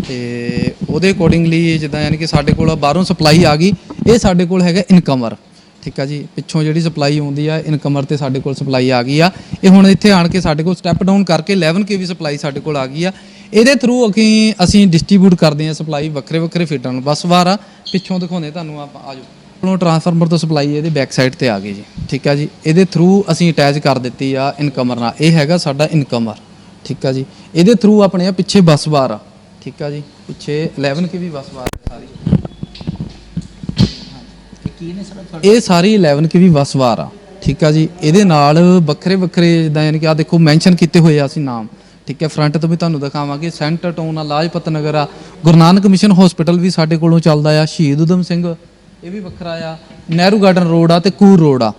ਤੇ ਉਹਦੇ ਅਕੋਰਡਿੰਗਲੀ ਜਿੱਦਾਂ ਯਾਨੀ ਕਿ ਸਾਡੇ ਕੋਲ ਬਾਹਰੋਂ ਸਪਲਾਈ ਆ ਗਈ, ਇਹ ਸਾਡੇ ਕੋਲ ਹੈਗਾ ਇਨਕਮਰ। ਠੀਕ ਆ ਜੀ। ਪਿੱਛੋਂ ਜਿਹੜੀ ਸਪਲਾਈ ਆਉਂਦੀ ਆ ਇਨਕਮਰ ਤੇ ਸਾਡੇ ਕੋਲ ਸਪਲਾਈ ਆ ਗਈ ਆ। ਇਹ ਹੁਣ ਇੱਥੇ ਆਣ ਕੇ ਸਾਡੇ ਕੋਲ ਸਟੈਪ ਡਾਊਨ ਕਰਕੇ 11 kV ਸਪਲਾਈ ਸਾਡੇ ਕੋਲ ਆ ਗਈ ਆ। ਇਹਦੇ ਥਰੂ ਅਸੀਂ ਡਿਸਟ੍ਰੀਬਿਊਟ ਕਰਦੇ ਆ ਸਪਲਾਈ ਵੱਖਰੇ ਫੀਡਰਾਂ ਨੂੰ। ਬੱਸ ਵਾਰ ਆ ਪਿੱਛੋਂ ਦਿਖਾਉਂਦੇ ਤੁਹਾਨੂੰ ਆਪਾਂ, ਆਜੋ। ਕੋਲੋਂ ਟਰਾਂਸਫਾਰਮਰ ਤੋਂ ਸਪਲਾਈ ਇਹਦੇ ਬੈਕ ਸਾਈਡ ਤੇ ਆ ਗਈ ਜੀ। ਠੀਕ ਆ ਜੀ। ਇਹਦੇ ਥਰੂ ਅਸੀਂ ਅਟੈਚ ਕਰ ਦਿੱਤੀ ਆ ਇਨਕਮਰ ਨਾਲ। ਇਹ ਹੈਗਾ ਸਾਡਾ ਇਨਕਮਰ। ਠੀਕ ਆ ਜੀ। ਇਹਦੇ ਥਰੂ ਆਪਣੇ ਆ ਪਿੱਛੇ ਬੱਸ ਬਾਰ ਆ। ਠੀਕ ਆ ਜੀ। ਪਿੱਛੇ 11 kV ਬੱਸ ਬਾਰ ਸਾਰੀ, ਇਹ ਸਾਰੀ 11 kV ਬੱਸ ਬਾਰ ਆ। ਠੀਕ ਆ ਜੀ। ਇਹਦੇ ਨਾਲ ਵੱਖਰੇ ਜਿੱਦਾਂ ਯਾਨੀ ਕਿ ਆ ਦੇਖੋ ਮੈਂਸ਼ਨ ਕੀਤੇ ਹੋਏ ਆ ਅਸੀਂ ਨਾਮ। ਠੀਕ ਹੈ। ਫਰੰਟ ਤੋਂ ਵੀ ਤੁਹਾਨੂੰ ਦਿਖਾਵਾਂਗੇ। ਸੈਂਟਰ ਟਾਊਨ ਆ, ਲਾਜਪਤ ਨਗਰ ਆ, ਗੁਰੂ ਨਾਨਕ ਮਿਸ਼ਨ ਹਸਪੀਟਲ ਵੀ ਸਾਡੇ ਕੋਲੋਂ ਚੱਲਦਾ ਆ, ਸ਼ਹੀਦ ਊਧਮ ਸਿੰਘ ਇਹ ਵੀ ਵੱਖਰਾ ਆ, ਨਹਿਰੂ ਗਾਰਡਨ ਰੋਡ ਆ ਤੇ ਕੂਰ ਰੋਡ ਆ।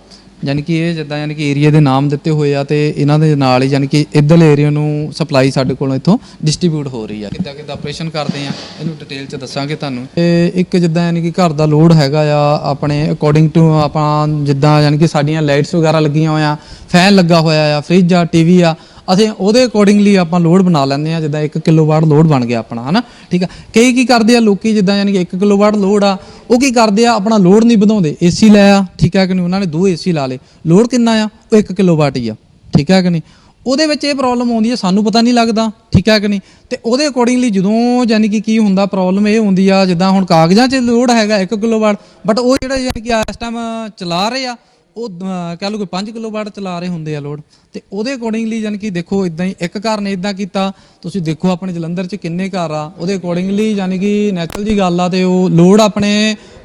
ਯਾਨੀ ਕਿ ਇਹ ਜਿੱਦਾਂ ਯਾਨੀ ਕਿ ਏਰੀਆ ਦੇ ਨਾਮ ਦਿੱਤੇ ਹੋਏ ਆ ਤੇ ਇਹਨਾਂ ਦੇ ਨਾਲ ਹੀ ਯਾਨੀ ਕਿ ਇੱਧਰਲੇ ਏਰੀਆ ਨੂੰ ਸਪਲਾਈ ਸਾਡੇ ਕੋਲੋਂ ਇੱਥੋਂ ਡਿਸਟ੍ਰੀਬਿਊਟ ਹੋ ਰਹੀ ਆ। ਕਿੱਦਾਂ ਆਪਰੇਸ਼ਨ ਕਰਦੇ ਆ ਇਹਨੂੰ ਡਿਟੇਲ 'ਚ ਦੱਸਾਂਗੇ ਤੁਹਾਨੂੰ। ਤੇ ਇੱਕ ਜਿੱਦਾਂ ਯਾਨੀ ਕਿ ਘਰ ਦਾ ਲੋਡ ਹੈਗਾ ਆ ਆਪਣੇ ਅਕੋਰਡਿੰਗ ਟੂ ਆਪਾਂ ਜਿੱਦਾਂ ਯਾਨੀ ਕਿ ਸਾਡੀਆਂ ਲਾਈਟਸ ਵਗੈਰਾ ਲੱਗੀਆਂ ਹੋਈਆਂ, ਫੈਨ ਲੱਗਾ ਹੋਇਆ ਆ, ਫ੍ਰਿਜ ਆ, ਟੀਵੀ ਆ, ਅਸੀਂ ਉਹਦੇ ਅਕੋਰਡਿੰਗਲੀ ਆਪਾਂ ਲੋਡ ਬਣਾ ਲੈਂਦੇ ਆ। ਜਿੱਦਾਂ 1 ਕਿਲੋਵਾਟ ਲੋਡ ਬਣ ਗਿਆ ਆਪਣਾ, ਹਨਾ। ਠੀਕ ਆ। ਕਈ ਕੀ ਕਰਦੇ ਆ ਲੋਕੀ, ਜਿੱਦਾਂ ਯਾਨੀ ਕਿ 1 ਕਿਲੋਵਾਟ ਲੋਡ ਆ, ਉਹ ਕੀ ਕਰਦੇ ਆ ਆਪਣਾ ਲੋਡ ਨਹੀਂ ਵਧਾਉਂਦੇ, ਏਸੀ ਲਾਇਆ। ਠੀਕ ਹੈ ਕਿ ਨਹੀਂ। ਉਹਨਾਂ ਨੇ 2 ਏਸੀ ਲਾ ਲਏ, ਲੋਡ ਕਿੰਨਾ ਆ, ਉਹ 1 ਕਿਲੋਵਾਟ ਹੀ ਆ। ਠੀਕ ਹੈ ਕਿ ਨਹੀਂ। ਉਹਦੇ ਵਿੱਚ ਇਹ ਪ੍ਰੋਬਲਮ ਆਉਂਦੀ ਹੈ, ਸਾਨੂੰ ਪਤਾ ਨਹੀਂ ਲੱਗਦਾ। ਠੀਕ ਹੈ ਕਿ ਨਹੀਂ। ਤੇ ਉਹਦੇ ਅਕੋਰਡਿੰਗਲੀ ਜਦੋਂ ਯਾਨੀ ਕਿ ਕੀ ਹੁੰਦਾ, ਪ੍ਰੋਬਲਮ ਇਹ ਹੁੰਦੀ ਆ ਜਿੱਦਾਂ ਹੁਣ ਕਾਗਜ਼ਾਂ 'ਚ ਲੋਡ ਹੈਗਾ 1 ਕਿਲੋਵਾਟ, ਬਟ ਉਹ ਜਿਹੜਾ ਯਾਨੀ ਕਿ ਇਸ ਟਾਈਮ ਚਲਾ ਰਹੇ ਆ ਉਹ ਕਹਿ ਲਓ ਕੋਈ 5 ਕਿਲੋਵਾਟ ਚਲਾ ਰਹੇ ਹੁੰਦੇ ਆ ਲੋਡ। ਤੇ ਉਹਦੇ ਅਕੋਰਡਿੰਗਲੀ ਯਾਨੀ ਕਿ ਦੇਖੋ ਇਦਾਂ ਹੀ ਇੱਕ ਘਰ ਨੇ ਇਦਾਂ ਕੀਤਾ, ਤੁਸੀਂ ਦੇਖੋ ਆਪਣੇ ਜਲੰਧਰ 'ਚ ਕਿੰਨੇ ਘਰ ਆ, ਉਹਦੇ ਅਕੋਰਡਿੰਗਲੀ ਯਾਨੀ ਕਿ ਨੈਚੁਰਲ ਜੀ ਗੱਲ ਆ ਤੇ ਉਹ ਲੋਡ ਆਪਣੇ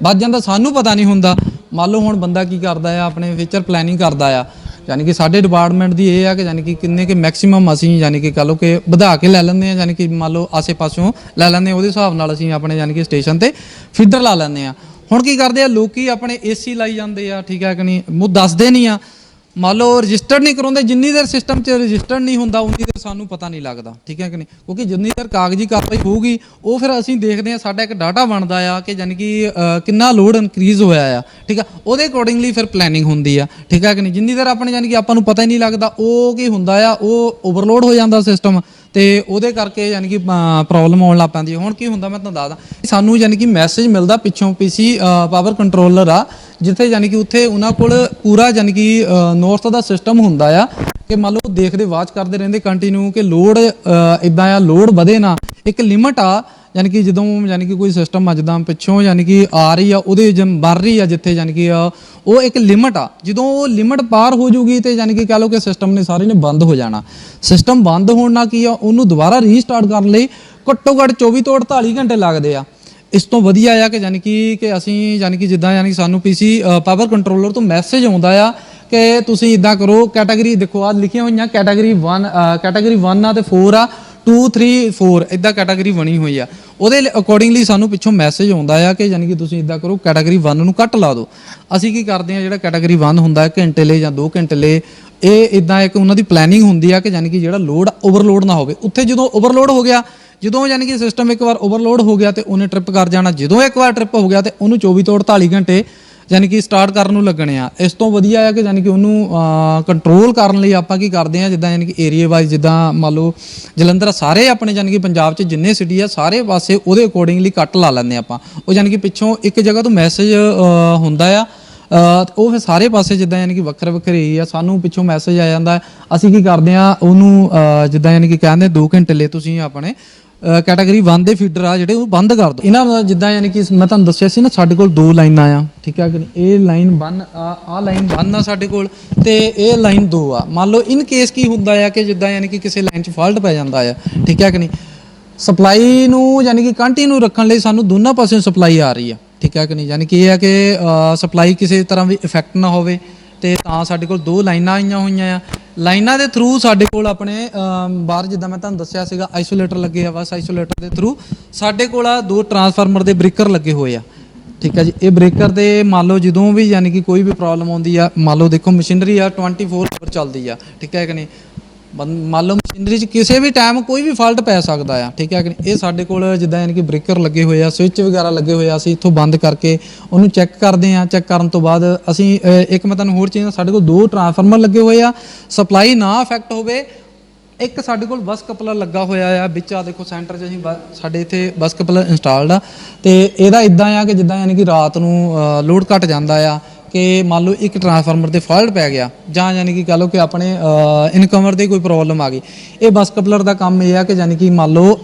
ਵੱਧ ਜਾਂਦਾ, ਸਾਨੂੰ ਪਤਾ ਨਹੀਂ ਹੁੰਦਾ। ਮੰਨ ਲਓ ਹੁਣ ਬੰਦਾ ਕੀ ਕਰਦਾ ਆ, ਆਪਣੇ ਫਿਊਚਰ ਪਲੈਨਿੰਗ ਕਰਦਾ ਆ। ਯਾਨੀ ਕਿ ਸਾਡੇ ਡਿਪਾਰਟਮੈਂਟ ਦੀ ਇਹ ਆ ਕਿ ਯਾਨੀ ਕਿ ਕਿੰਨੇ ਕਿ ਮੈਕਸਿਮਮ ਅਸੀਂ ਯਾਨੀ ਕਿ ਕਹ ਲਓ ਕਿ ਵਧਾ ਕੇ ਲੈ ਲੈਂਦੇ ਆ, ਯਾਨੀ ਕਿ ਮੰਨ ਲਓ ਆਸੇ ਪਾਸਿਓਂ ਲੈ ਲੈਂਦੇ ਆ, ਉਹਦੇ ਹਿਸਾਬ ਨਾਲ ਅਸੀਂ ਆਪਣੇ ਯਾਨੀ ਕਿ ਸਟੇਸ਼ਨ ਤੇ ਫੀਡਰ ਲਾ ਲੈਂਦੇ ਆ। ਹੁਣ ਕੀ ਕਰਦੇ ਆ ਲੋਕੀ, ਆਪਣੇ ਏਸੀ ਲਾਈ ਜਾਂਦੇ ਆ। ਠੀਕ ਹੈ ਕਿ ਨਹੀਂ। ਉਹ ਦੱਸਦੇ ਨਹੀਂ ਆ, ਮੰਨ ਲਓ ਰਜਿਸਟਰ ਨਹੀਂ ਕਰਾਉਂਦੇ। ਜਿੰਨੀ ਦੇਰ ਸਿਸਟਮ 'ਚ ਰਜਿਸਟਰ ਨਹੀਂ ਹੁੰਦਾ ਉਨੀ ਦੇਰ ਸਾਨੂੰ ਪਤਾ ਨਹੀਂ ਲੱਗਦਾ। ਠੀਕ ਹੈ ਕਿ ਨਹੀਂ। ਕਿਉਂਕਿ ਜਿੰਨੀ ਦੇਰ ਕਾਗਜ਼ੀ ਕਾਰਵਾਈ ਹੋਊਗੀ ਉਹ ਫਿਰ ਅਸੀਂ ਦੇਖਦੇ ਹਾਂ, ਸਾਡਾ ਇੱਕ ਡਾਟਾ ਬਣਦਾ ਆ ਕਿ ਯਾਨੀ ਕਿ ਕਿੰਨਾ ਲੋਡ ਇਨਕਰੀਜ਼ ਹੋਇਆ ਆ। ਠੀਕ ਆ। ਉਹਦੇ ਅਕੋਰਡਿੰਗਲੀ ਫਿਰ ਪਲੈਨਿੰਗ ਹੁੰਦੀ ਆ। ਠੀਕ ਹੈ ਕਿ ਨਹੀਂ। ਜਿੰਨੀ ਦੇਰ ਆਪਣੇ ਯਾਨੀ ਕਿ ਆਪਾਂ ਨੂੰ ਪਤਾ ਹੀ ਨਹੀਂ ਲੱਗਦਾ, ਉਹ ਕੀ ਹੁੰਦਾ ਆ, ਉਹ ਓਵਰਲੋਡ ਹੋ ਜਾਂਦਾ ਸਿਸਟਮ ਤੇ ਉਹਦੇ ਕਰਕੇ ਯਾਨੀ ਕਿ ਪ੍ਰੋਬਲਮ ਆਉਣ ਲੱਗ ਪੈਂਦੀ ਹੈ। ਹੁਣ ਕੀ ਹੁੰਦਾ ਮੈਂ ਤੁਹਾਨੂੰ ਦੱਸਦਾ, ਸਾਨੂੰ ਯਾਨੀ ਕਿ ਮੈਸੇਜ ਮਿਲਦਾ ਪਿੱਛੋਂ, ਪੀਸੀ ਪਾਵਰ ਕੰਟਰੋਲਰ ਆ ਜਿੱਥੇ ਯਾਨੀ ਕਿ ਉੱਥੇ ਉਹਨਾਂ ਕੋਲ ਪੂਰਾ ਯਾਨੀ ਕਿ ਨੌਰਥ ਦਾ ਸਿਸਟਮ ਹੁੰਦਾ ਆ ਕਿ ਮੰਨ ਲਓ ਦੇਖਦੇ ਵਾਚ ਕਰਦੇ ਰਹਿੰਦੇ ਕੰਟੀਨਿਊ ਕਿ ਲੋਡ ਇਦਾਂ ਆ, ਲੋਡ ਵਧੇ ਨਾ। ਇੱਕ ਲਿਮਟ ਆ ਯਾਨੀ ਕਿ ਜਦੋਂ ਯਾਨੀ ਕਿ ਕੋਈ ਸਿਸਟਮ ਆ ਜਿੱਦਾਂ ਪਿੱਛੋਂ ਯਾਨੀ ਕਿ ਆ ਰਹੀ ਆ, ਉਹਦੇ ਬਣ ਰਹੀ ਆ ਜਿੱਥੇ ਯਾਨੀ ਕਿ ਉਹ ਇੱਕ ਲਿਮਟ ਆ। ਜਦੋਂ ਉਹ ਲਿਮਟ ਪਾਰ ਹੋ ਜੂਗੀ ਤੇ ਯਾਨੀ ਕਿ ਕਹ ਲਓ ਕਿ ਸਿਸਟਮ ਨੇ ਸਾਰੇ ਨੇ ਬੰਦ ਹੋ ਜਾਣਾ। ਸਿਸਟਮ ਬੰਦ ਹੋਣ ਨਾਲ ਕੀ ਆ, ਉਹਨੂੰ ਦੁਬਾਰਾ ਰੀਸਟਾਰਟ ਕਰਨ ਲਈ ਘੱਟੋ ਘੱਟ 24 ਤੋਂ 48 ਘੰਟੇ ਲੱਗਦੇ ਆ। ਇਸ ਤੋਂ ਵਧੀਆ ਆ ਕਿ ਯਾਨੀ ਕਿ ਅਸੀਂ ਯਾਨੀ ਕਿ ਜਿੱਦਾਂ ਯਾਨੀ ਸਾਨੂੰ ਪੀਸੀ ਪਾਵਰ ਕੰਟਰੋਲਰ ਤੋਂ ਮੈਸੇਜ ਆਉਂਦਾ ਆ ਕਿ ਤੁਸੀਂ ਇਦਾਂ ਕਰੋ, ਕੈਟਾਗਰੀ ਦੇਖੋ ਆ ਲਿਖੀਆਂ ਹੋਈਆਂ, ਕੈਟਾਗਰੀ 1 ਆ ਤੇ 4 ਆ, 2 3 4 ਇਦਾਂ ਕੈਟਾਗਰੀ ਬਣੀ ਹੋਈ ਆ। ਉਹਦੇ ਅਕੋਰਡਿੰਗਲੀ ਸਾਨੂੰ ਪਿੱਛੋਂ ਮੈਸੇਜ ਆਉਂਦਾ ਆ ਕਿ ਯਾਨੀ ਕਿ ਤੁਸੀਂ ਇਦਾਂ ਕਰੋ, ਕੈਟਾਗਰੀ 1 ਨੂੰ ਕੱਟ ਲਾ ਦਿਓ। ਅਸੀਂ ਕੀ ਕਰਦੇ ਆ, ਜਿਹੜਾ ਕੈਟਾਗਰੀ 1 ਹੁੰਦਾ ਘੰਟੇ ਲਈ ਜਾਂ 2 ਘੰਟੇ ਲਈ, ਇਹ ਇਦਾਂ ਇੱਕ ਉਹਨਾਂ ਦੀ ਪਲੈਨਿੰਗ ਹੁੰਦੀ ਆ ਕਿ ਯਾਨੀ ਕਿ ਜਿਹੜਾ ਲੋਡ ਓਵਰਲੋਡ ਨਾ ਹੋਵੇ। ਉੱਥੇ ਜਦੋਂ ਓਵਰਲੋਡ ਹੋ ਗਿਆ, ਜਦੋਂ ਯਾਨੀ ਕਿ ਸਿਸਟਮ ਇੱਕ ਵਾਰ ਓਵਰਲੋਡ ਹੋ ਗਿਆ ਤੇ ਉਹਨੇ ਟ੍ਰਿਪ ਕਰ ਜਾਣਾ। ਜਦੋਂ ਇੱਕ ਵਾਰ ਟ੍ਰਿਪ ਹੋ ਗਿਆ ਤੇ ਉਹਨੂੰ 24 ਤੋਂ 48 ਘੰਟੇ ਯਾਨੀ ਕਿ ਸਟਾਰਟ ਕਰਨ ਨੂੰ ਲੱਗਣੇ ਆ। ਇਸ ਤੋਂ ਵਧੀਆ ਆ ਕਿ ਯਾਨੀ ਕਿ ਉਹਨੂੰ ਕੰਟਰੋਲ ਕਰਨ ਲਈ ਆਪਾਂ ਕੀ ਕਰਦੇ ਆ, ਜਿੱਦਾਂ ਯਾਨੀ ਕਿ ਏਰੀਆ ਵਾਈਜ਼, ਜਿੱਦਾਂ ਮੰਨ ਲਓ ਜਲੰਧਰ ਸਾਰੇ ਆਪਣੇ ਯਾਨੀ ਕਿ ਪੰਜਾਬ 'ਚ ਜਿੰਨੇ ਸਿਟੀ ਆ ਸਾਰੇ ਪਾਸੇ ਉਹਦੇ ਅਕੋਰਡਿੰਗਲੀ ਕੱਟ ਲਾ ਲੈਂਦੇ ਆਪਾਂ। ਉਹ ਯਾਨੀ ਕਿ ਪਿੱਛੋਂ ਇੱਕ ਜਗ੍ਹਾ ਤੋਂ ਮੈਸੇਜ ਹੁੰਦਾ ਆ, ਉਹ ਫਿਰ ਸਾਰੇ ਪਾਸੇ ਜਿੱਦਾਂ ਯਾਨੀ ਕਿ ਵੱਖਰੇ ਵੱਖਰੇ ਆ, ਸਾਨੂੰ ਪਿੱਛੋਂ ਮੈਸੇਜ ਆ ਜਾਂਦਾ। ਅਸੀਂ ਕੀ ਕਰਦੇ ਆ ਉਹਨੂੰ ਜਿੱਦਾਂ ਯਾਨੀ ਕਿ ਕਹਿੰਦੇ 2 ਘੰਟੇ ਲਈ ਤੁਸੀਂ ਆਪਣੇ ਕੈਟਾਗਰੀ 1 ਦੇ ਫੀਡਰ ਆ ਜਿਹੜੇ ਉਹ ਬੰਦ ਕਰ ਦਿਓ। ਇਹਨਾਂ ਦਾ ਜਿੱਦਾਂ ਯਾਨੀ ਕਿ ਮੈਂ ਤੁਹਾਨੂੰ ਦੱਸਿਆ ਸੀ ਨਾ, ਸਾਡੇ ਕੋਲ 2 ਲਾਈਨਾਂ ਆ, ਠੀਕ ਹੈ ਕਿ ਨਹੀਂ। ਇਹ ਲਾਈਨ 1 ਆ ਲਾਈਨ 1 ਆ ਸਾਡੇ ਕੋਲ, ਤੇ ਇਹ ਲਾਈਨ 2 ਆ। ਮੰਨ ਲਓ ਇਨ ਕੇਸ ਕੀ ਹੁੰਦਾ ਆ ਕਿ ਜਿੱਦਾਂ ਯਾਨੀ ਕਿ ਕਿਸੇ ਲਾਈਨ 'ਚ ਫਾਲਟ ਪੈ ਜਾਂਦਾ ਆ, ਠੀਕ ਹੈ ਕਿ ਨਹੀਂ। ਸਪਲਾਈ ਨੂੰ ਯਾਨੀ ਕਿ ਕੰਟੀਨਿਊ ਰੱਖਣ ਲਈ ਸਾਨੂੰ ਦੋਨਾਂ ਪਾਸਿਓਂ ਸਪਲਾਈ ਆ ਰਹੀ ਆ, ਠੀਕ ਹੈ ਕਿ ਨਹੀਂ। ਯਾਨੀ ਕਿ ਇਹ ਹੈ ਕਿ ਸਪਲਾਈ ਕਿਸੇ ਤਰ੍ਹਾਂ ਵੀ ਇਫੈਕਟ ਨਾ ਹੋਵੇ, ਤੇ ਤਾਂ ਸਾਡੇ ਕੋਲ 2 ਲਾਈਨਾਂ ਆਈਆਂ ਹੋਈਆਂ ਆ। ਲਾਈਨਾਂ ਦੇ ਥਰੂ ਸਾਡੇ ਕੋਲ ਆਪਣੇ ਬਾਹਰ ਜਿੱਦਾਂ ਮੈਂ ਤੁਹਾਨੂੰ ਦੱਸਿਆ ਸੀਗਾ ਆਈਸੋਲੇਟਰ ਲੱਗੇ ਆ। ਬਸ ਆਈਸੋਲੇਟਰ ਦੇ ਥਰੂ ਸਾਡੇ ਕੋਲ 2 ਟਰਾਂਸਫਾਰਮਰ ਦੇ ਬ੍ਰੇਕਰ ਲੱਗੇ ਹੋਏ ਆ, ਠੀਕ ਹੈ ਜੀ। ਇਹ ਬ੍ਰੇਕਰ ਦੇ ਮੰਨ ਲਓ ਜਦੋਂ ਵੀ ਯਾਨੀ ਕਿ ਕੋਈ ਵੀ ਪ੍ਰੋਬਲਮ ਆਉਂਦੀ ਆ, ਮੰਨ ਲਓ ਦੇਖੋ ਮਸ਼ੀਨਰੀ ਆ 24 ਆਵਰ ਚੱਲਦੀ ਆ, ਠੀਕ ਹੈ ਕਿ ਨਹੀਂ। ਮੰਨ ਲਓ ਮਸ਼ੀਨਰੀ 'ਚ ਕਿਸੇ ਵੀ ਟਾਈਮ ਕੋਈ ਵੀ ਫਾਲਟ ਪੈ ਸਕਦਾ ਆ, ਠੀਕ ਹੈ ਕਿ ਨਹੀਂ। ਇਹ ਸਾਡੇ ਕੋਲ ਜਿੱਦਾਂ ਯਾਨੀ ਕਿ ਬ੍ਰੇਕਰ ਲੱਗੇ ਹੋਏ ਆ, ਸਵਿੱਚ ਵਗੈਰਾ ਲੱਗੇ ਹੋਏ ਆ। ਅਸੀਂ ਇੱਥੋਂ ਬੰਦ ਕਰਕੇ ਉਹਨੂੰ ਚੈੱਕ ਕਰਦੇ ਆ। ਚੈੱਕ ਕਰਨ ਤੋਂ ਬਾਅਦ ਅਸੀਂ ਇੱਕ ਮੈਂ ਤੁਹਾਨੂੰ ਹੋਰ ਚੀਜ਼, ਸਾਡੇ ਕੋਲ 2 ਟਰਾਂਸਫਾਰਮਰ ਲੱਗੇ ਹੋਏ ਆ, ਸਪਲਾਈ ਨਾ ਅਫੈਕਟ ਹੋਵੇ। ਇੱਕ ਸਾਡੇ ਕੋਲ ਬਸ ਕਪਲਰ ਲੱਗਾ ਹੋਇਆ ਆ ਵਿੱਚ, ਆ ਦੇਖੋ ਸੈਂਟਰ 'ਚ ਅਸੀਂ ਸਾਡੇ ਇੱਥੇ ਬਸ ਕਪਲਰ ਇੰਸਟਾਲਡ ਆ। ਤੇ ਇਹਦਾ ਇਦਾਂ ਆ ਕਿ ਜਿੱਦਾਂ ਯਾਨੀ ਕਿ ਰਾਤ ਨੂੰ ਲੋਡ ਘਟ ਜਾਂਦਾ ਆ, ਕਿ ਮੰਨ ਲਓ ਇੱਕ ਟਰਾਂਸਫਾਰਮਰ ਤੇ ਫਾਲਟ ਪੈ ਗਿਆ, ਜਾਂ ਯਾਨੀ ਕਿ ਕਹ ਲਓ ਕਿ ਆਪਣੇ ਇਨਕਮਰ ਦੀ ਕੋਈ ਪ੍ਰੋਬਲਮ ਆ ਗਈ। ਇਹ ਬਸ ਕਪਲਰ ਦਾ ਕੰਮ ਇਹ ਆ ਕਿ ਯਾਨੀ ਕਿ ਮੰਨ ਲਓ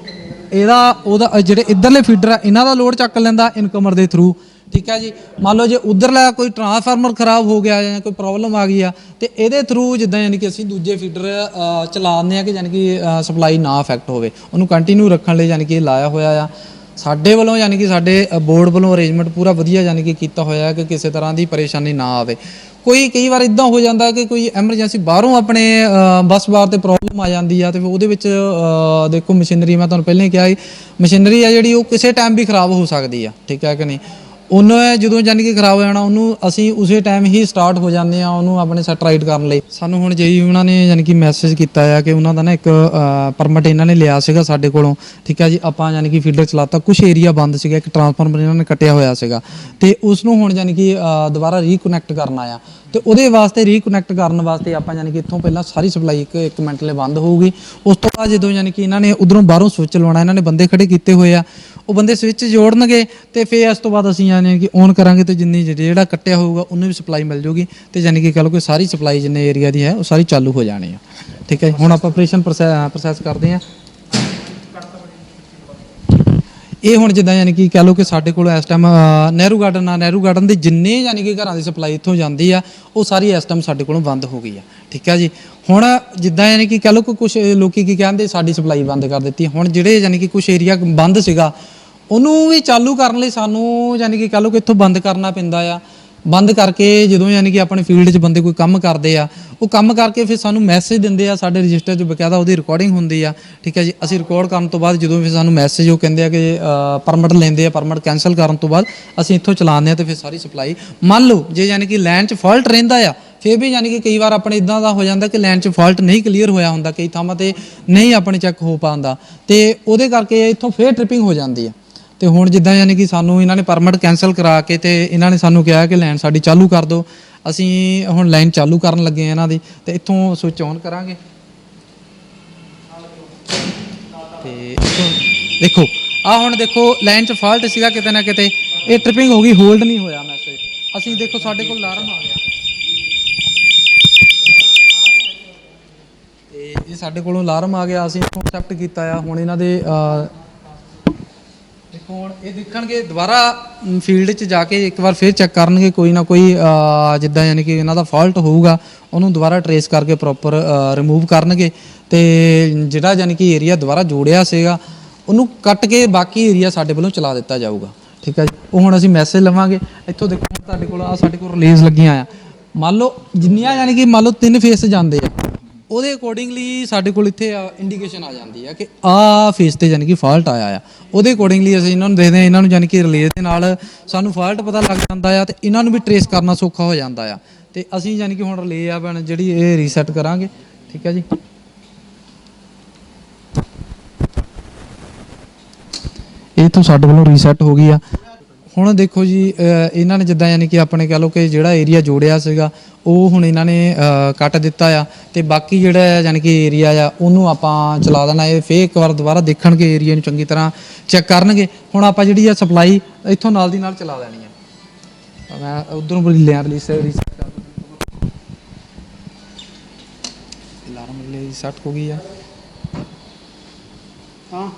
ਉਹਦਾ ਜਿਹੜੇ ਇੱਧਰਲੇ ਫੀਡਰ ਆ ਇਹਨਾਂ ਦਾ ਲੋਡ ਚੱਕ ਲੈਂਦਾ ਇਨਕਮਰ ਦੇ ਥਰੂ, ਠੀਕ ਹੈ ਜੀ। ਮੰਨ ਲਓ ਜੇ ਉਧਰਲਾ ਕੋਈ ਟਰਾਂਸਫਾਰਮਰ ਖਰਾਬ ਹੋ ਗਿਆ ਜਾਂ ਕੋਈ ਪ੍ਰੋਬਲਮ ਆ ਗਈ ਆ, ਤੇ ਇਹਦੇ ਥਰੂ ਜਿੱਦਾਂ ਯਾਨੀ ਕਿ ਅਸੀਂ ਦੂਜੇ ਫੀਡਰ ਚਲਾਉਂਦੇ ਆ ਕਿ ਯਾਨੀ ਕਿ ਸਪਲਾਈ ਨਾ ਅਫੈਕਟ ਹੋਵੇ। ਉਹਨੂੰ ਕੰਟੀਨਿਊ ਰੱਖਣ ਲਈ ਯਾਨੀ ਕਿ ਇਹ ਲਾਇਆ ਹੋਇਆ ਆ ਸਾਡੇ ਵੱਲੋਂ, ਯਾਨੀ ਕਿ ਸਾਡੇ ਬੋਰਡ ਵੱਲੋਂ ਅਰੇਂਜਮੈਂਟ ਪੂਰਾ ਵਧੀਆ ਯਾਨੀ ਕਿ ਕੀਤਾ ਹੋਇਆ ਕਿ ਕਿਸੇ ਤਰ੍ਹਾਂ ਦੀ ਪਰੇਸ਼ਾਨੀ ਨਾ ਆਵੇ। ਕਈ ਵਾਰ ਇਦਾਂ ਹੋ ਜਾਂਦਾ ਕਿ ਕੋਈ ਐਮਰਜੈਂਸੀ ਬਾਹਰੋਂ ਆਪਣੇ ਬੱਸ ਬਾਰ ਤੇ ਪ੍ਰੋਬਲਮ ਆ ਜਾਂਦੀ ਆ, ਤੇ ਫਿਰ ਉਹਦੇ ਵਿੱਚ ਦੇਖੋ ਮਸ਼ੀਨਰੀ, ਮੈਂ ਤੁਹਾਨੂੰ ਪਹਿਲਾਂ ਹੀ ਕਿਹਾ ਸੀ ਮਸ਼ੀਨਰੀ ਆ ਜਿਹੜੀ ਉਹ ਕਿਸੇ ਟਾਈਮ ਵੀ ਖਰਾਬ ਹੋ ਸਕਦੀ ਆ, ਠੀਕ ਹੈ ਕਿ ਨਹੀਂ। ਉਹਨੂੰ ਜਦੋਂ ਯਾਨੀ ਕਿ ਖਰਾਬ ਹੋ ਜਾਣਾ, ਉਹਨੂੰ ਅਸੀਂ ਉਸੇ ਟਾਈਮ ਹੀ ਸਟਾਰਟ ਹੋ ਜਾਂਦੇ ਆ ਉਹਨੂੰ ਆਪਣੇ ਸੈਟ ਰਾਈਟ ਕਰਨ ਲਈ। ਸਾਨੂੰ ਹੁਣ ਜਿਹੀ ਉਹਨਾਂ ਨੇ ਯਾਨੀ ਕਿ ਮੈਸੇਜ ਕੀਤਾ ਆ ਕਿ ਉਹਨਾਂ ਦਾ ਨਾ ਇੱਕ ਪਰਮਿਟ ਇਹਨਾਂ ਨੇ ਲਿਆ ਸੀਗਾ ਸਾਡੇ ਕੋਲੋਂ, ਠੀਕ ਹੈ ਜੀ। ਆਪਾਂ ਯਾਨੀ ਕਿ ਫੀਡਰ ਚਲਾਤਾ, ਕੁਝ ਏਰੀਆ ਬੰਦ ਸੀਗਾ, ਇੱਕ ਟਰਾਂਸਫਾਰਮਰ ਇਹਨਾਂ ਨੇ ਕੱਟਿਆ ਹੋਇਆ ਸੀਗਾ, ਤੇ ਉਸ ਨੂੰ ਹੁਣ ਯਾਨੀ ਕਿ ਦੁਬਾਰਾ ਰੀਕਨੈਕਟ ਕਰਨਾ ਆ। ਤੇ ਉਹਦੇ ਵਾਸਤੇ ਰੀਕਨੈਕਟ ਕਰਨ ਵਾਸਤੇ ਆਪਾਂ ਯਾਨੀ ਕਿ ਇੱਥੋਂ ਪਹਿਲਾਂ ਸਾਰੀ ਸਪਲਾਈ ਇੱਕ ਮਿੰਟ ਲਈ ਬੰਦ ਹੋਊਗੀ। ਉਸ ਤੋਂ ਬਾਅਦ ਜਦੋਂ ਯਾਨੀ ਕਿ ਇਹਨਾਂ ਨੇ ਉਧਰੋਂ ਬਾਹਰੋਂ ਸਵਿਚ ਲਵਾਉਣਾ, ਇਹਨਾਂ ਨੇ ਬੰਦੇ ਖੜੇ ਕੀਤੇ ਹੋਏ ਆ, ਉਹ ਬੰਦੇ ਸਵਿਚ ਜੋੜਨਗੇ, ਤੇ ਫਿਰ ਇਸ ਤੋਂ ਬਾਅਦ ਅਸੀਂ ਯਾਨੀ ਕਿ ਔਨ ਕਰਾਂਗੇ, ਤੇ ਜਿਹੜਾ ਕੱਟਿਆ ਹੋਊਗਾ ਉਹਨੂੰ ਵੀ ਸਪਲਾਈ ਮਿਲ ਜੂਗੀ, ਤੇ ਯਾਨੀ ਕਿ ਕਹ ਲਓ ਕਿ ਸਾਰੀ ਸਪਲਾਈ ਜਿੰਨੇ ਏਰੀਆ ਦੀ ਹੈ ਉਹ ਸਾਰੀ ਚਾਲੂ ਹੋ ਜਾਣੀ ਆ, ਠੀਕ ਹੈ। ਹੁਣ ਆਪਾਂ ਆਪਰੇਸ਼ਨ ਪ੍ਰੋਸੈਸ ਕਰਦੇ ਆ। ਇਹ ਹੁਣ ਜਿੱਦਾਂ ਯਾਨੀ ਕਿ ਕਹ ਲਓ ਕਿ ਸਾਡੇ ਕੋਲ ਇਸ ਟਾਈਮ ਨਹਿਰੂ ਗਾਰਡਨ ਦੇ ਜਿੰਨੇ ਯਾਨੀ ਕਿ ਘਰਾਂ ਦੀ ਸਪਲਾਈ ਇੱਥੋਂ ਜਾਂਦੀ ਆ, ਉਹ ਸਾਰੀ ਇਸ ਟਾਈਮ ਸਾਡੇ ਕੋਲੋਂ ਬੰਦ ਹੋ ਗਈ ਆ, ਠੀਕ ਹੈ ਜੀ। ਹੁਣ ਜਿੱਦਾਂ ਯਾਨੀ ਕਿ ਕਹ ਲਓ ਕਿ ਕੁਝ ਲੋਕੀ ਕੀ ਕਹਿੰਦੇ ਸਾਡੀ ਸਪਲਾਈ ਬੰਦ ਕਰ ਦਿੱਤੀ। ਹੁਣ ਜਿਹੜੇ ਯਾਨੀ ਕਿ ਕੁਝ ਏਰੀਆ ਬੰਦ ਸੀਗਾ ਉਹਨੂੰ ਵੀ ਚਾਲੂ ਕਰਨ ਲਈ ਸਾਨੂੰ ਯਾਨੀ ਕਿ ਕਹ ਲਓ ਕਿ ਇੱਥੋਂ ਬੰਦ ਕਰਨਾ ਪੈਂਦਾ ਆ। ਬੰਦ ਕਰਕੇ ਜਦੋਂ ਯਾਨੀ ਕਿ ਆਪਣੇ ਫੀਲਡ 'ਚ ਬੰਦੇ ਕੋਈ ਕੰਮ ਕਰਦੇ ਆ, ਉਹ ਕੰਮ ਕਰਕੇ ਫਿਰ ਸਾਨੂੰ ਮੈਸੇਜ ਦਿੰਦੇ ਆ, ਸਾਡੇ ਰਜਿਸਟਰ 'ਚ ਬਕਾਇਦਾ ਉਹਦੀ ਰਿਕਾਰਡਿੰਗ ਹੁੰਦੀ ਆ, ਠੀਕ ਹੈ ਜੀ। ਅਸੀਂ ਰਿਕਾਰਡ ਕਰਨ ਤੋਂ ਬਾਅਦ ਜਦੋਂ ਫਿਰ ਸਾਨੂੰ ਮੈਸੇਜ ਉਹ ਕਹਿੰਦੇ ਆ ਕਿ ਪਰਮਿਟ ਲੈਂਦੇ ਆ, ਪਰਮਿਟ ਕੈਂਸਲ ਕਰਨ ਤੋਂ ਬਾਅਦ ਅਸੀਂ ਇੱਥੋਂ ਚਲਾਉਂਦੇ ਆ, ਤੇ ਫਿਰ ਸਾਰੀ ਸਪਲਾਈ ਮੰਨ ਲਓ ਜੇ ਯਾਨੀ ਕਿ ਲਾਈਨ 'ਚ ਫਾਲਟ ਰਹਿੰਦਾ ਆ, ਫਿਰ ਵੀ ਯਾਨੀ ਕਿ ਕਈ ਵਾਰ ਆਪਣੇ ਇਦਾਂ ਦਾ ਹੋ ਜਾਂਦਾ ਕਿ ਲਾਈਨ 'ਚ ਫਾਲਟ ਨਹੀਂ ਕਲੀਅਰ ਹੋਇਆ ਹੁੰਦਾ, ਕਈ ਥਾਵਾਂ 'ਤੇ ਨਹੀਂ ਆਪਣੇ ਚੈੱਕ ਹੋ ਪਾਉਂਦਾ, ਤੇ ਉਹਦੇ ਕਰਕੇ ਇੱਥੋਂ ਫਿਰ ਟ੍ਰਿਪਿੰਗ ਹੋ ਜਾਂਦੀ ਆ। ਤੇ ਹੁਣ ਜਿੱਦਾਂ ਯਾਨੀ ਕਿ ਸਾਨੂੰ ਇਹਨਾਂ ਨੇ ਪਰਮਿਟ ਕੈਂਸਲ ਕਰਾ ਕੇ ਤੇ ਇਹਨਾਂ ਨੇ ਸਾਨੂੰ ਕਿਹਾ ਕਿ ਲਾਈਨ ਸਾਡੀ ਚਾਲੂ ਕਰ ਦਿਓ। ਅਸੀਂ ਹੁਣ ਲਾਈਨ ਚਾਲੂ ਕਰਨ ਲੱਗੇ ਆ ਇਹਨਾਂ ਦੀ, ਤੇ ਇੱਥੋਂ ਸਵਿਚ ਔਨ ਕਰਾਂਗੇ, ਤੇ ਦੇਖੋ ਹੁਣ ਦੇਖੋ ਲਾਈਨ 'ਚ ਫਾਲਟ ਸੀਗਾ ਕਿਤੇ ਨਾ ਕਿਤੇ, ਇਹ ਟ੍ਰਿਪਿੰਗ ਹੋ ਗਈ, ਹੋਲਡ ਨਹੀਂ ਹੋਇਆ ਮੈਸੇਜ। ਅਸੀਂ ਦੇਖੋ ਸਾਡੇ ਕੋਲ ਅਲਾਰਮ ਆ ਗਿਆ, ਤੇ ਇਹ ਸਾਡੇ ਕੋਲੋਂ ਅਲਾਰਮ ਆ ਗਿਆ, ਅਸੀਂ ਇੱਥੋਂ ਐਕਸੈਪਟ ਕੀਤਾ ਆ। ਹੁਣ ਇਹਨਾਂ ਦੇ ਦੇਖੋ ਹੁਣ ਇਹ ਦੇਖਣਗੇ ਦੁਬਾਰਾ ਫੀਲਡ 'ਚ ਜਾ ਕੇ ਇੱਕ ਵਾਰ ਫਿਰ ਚੈੱਕ ਕਰਨਗੇ, ਕੋਈ ਨਾ ਕੋਈ ਜਿੱਦਾਂ ਯਾਨੀ ਕਿ ਇਹਨਾਂ ਦਾ ਫਾਲਟ ਹੋਊਗਾ ਉਹਨੂੰ ਦੁਬਾਰਾ ਟਰੇਸ ਕਰਕੇ ਪ੍ਰੋਪਰ ਰਿਮੂਵ ਕਰਨਗੇ, ਤੇ ਜਿਹੜਾ ਯਾਨੀ ਕਿ ਏਰੀਆ ਦੁਬਾਰਾ ਜੋੜਿਆ ਸੀਗਾ ਉਹਨੂੰ ਕੱਟ ਕੇ ਬਾਕੀ ਏਰੀਆ ਸਾਡੇ ਵੱਲੋਂ ਚਲਾ ਦਿੱਤਾ ਜਾਊਗਾ, ਠੀਕ ਹੈ ਜੀ। ਉਹ ਹੁਣ ਅਸੀਂ ਮੈਸੇਜ ਲਵਾਂਗੇ ਇੱਥੋਂ। ਦੇਖੋ ਤੁਹਾਡੇ ਕੋਲ ਸਾਡੇ ਕੋਲ ਰਿਲੀਜ਼ ਲੱਗੀਆਂ ਆ, ਮੰਨ ਲਓ ਜਿੰਨੀਆਂ ਯਾਨੀ ਕਿ ਮੰਨ ਲਓ 3 ਫੇਸ ਜਾਂਦੇ ਆ, ਉਹਦੇ ਅਕੋਰਡਿੰਗਲੀ ਸਾਡੇ ਕੋਲ ਇੱਥੇ ਇੰਡੀਕੇਸ਼ਨ ਆ ਜਾਂਦੀ ਹੈ ਕਿ ਆਹ ਫੇਸ ਤੇ ਯਾਨੀ ਕਿ ਫਾਲਟ ਆਇਆ ਆ। ਉਹਦੇ ਅਕੋਰਡਿੰਗਲੀ ਅਸੀਂ ਇਹਨਾਂ ਨੂੰ ਦੇਖਦੇ ਹਾਂ, ਇਹਨਾਂ ਨੂੰ ਯਾਨੀ ਕਿ ਰਿਲੇ ਦੇ ਨਾਲ ਸਾਨੂੰ ਫਾਲਟ ਪਤਾ ਲੱਗ ਜਾਂਦਾ ਆ, ਤੇ ਇਹਨਾਂ ਨੂੰ ਵੀ ਟਰੇਸ ਕਰਨਾ ਸੌਖਾ ਹੋ ਜਾਂਦਾ ਆ। ਤੇ ਅਸੀਂ ਯਾਨੀ ਕਿ ਹੁਣ ਰਿਲੇ ਆ ਜਿਹੜੀ ਇਹ ਰੀਸੈਟ ਕਰਾਂਗੇ, ਠੀਕ ਹੈ ਜੀ। ਇਹ ਤੋਂ ਸਾਡੇ ਵੱਲੋਂ ਰੀਸੈਟ ਹੋ ਗਈ ਆ। ਹੁਣ ਦੇਖੋ ਜੀ ਇਹਨਾਂ ਨੇ ਜਿੱਦਾਂ ਯਾਨੀ ਕਿ ਆਪਣੇ ਕਹਿ ਲਓ ਕਿ ਜਿਹੜਾ ਏਰੀਆ ਜੋੜਿਆ ਸੀਗਾ ਉਹ ਹੁਣ ਇਹਨਾਂ ਨੇ ਕੱਟ ਦਿੱਤਾ ਆ ਤੇ ਬਾਕੀ ਜਿਹੜਾ ਯਾਨੀ ਕਿ ਏਰੀਆ ਆ ਉਹਨੂੰ ਆਪਾਂ ਚਲਾ ਦੇਣਾ। ਇਹ ਫੇਰ ਇੱਕ ਵਾਰ ਦੁਬਾਰਾ ਦੇਖਣਗੇ ਏਰੀਆ ਨੂੰ ਚੰਗੀ ਤਰ੍ਹਾਂ ਚੈੱਕ ਕਰਨਗੇ। ਹੁਣ ਆਪਾਂ ਜਿਹੜੀ ਆ ਸਪਲਾਈ ਇੱਥੋਂ ਨਾਲ ਦੀ ਨਾਲ ਚਲਾ ਦੇਣੀ ਆ। ਮੈਂ ਉਧਰੋਂ ਬੋਲੀ ਲਿਆ ਰੀਸੈਟ ਅਲਾਰਮ ਰੀਸੈਟ ਹੋ ਗਈ ਆ। ਹਾਂ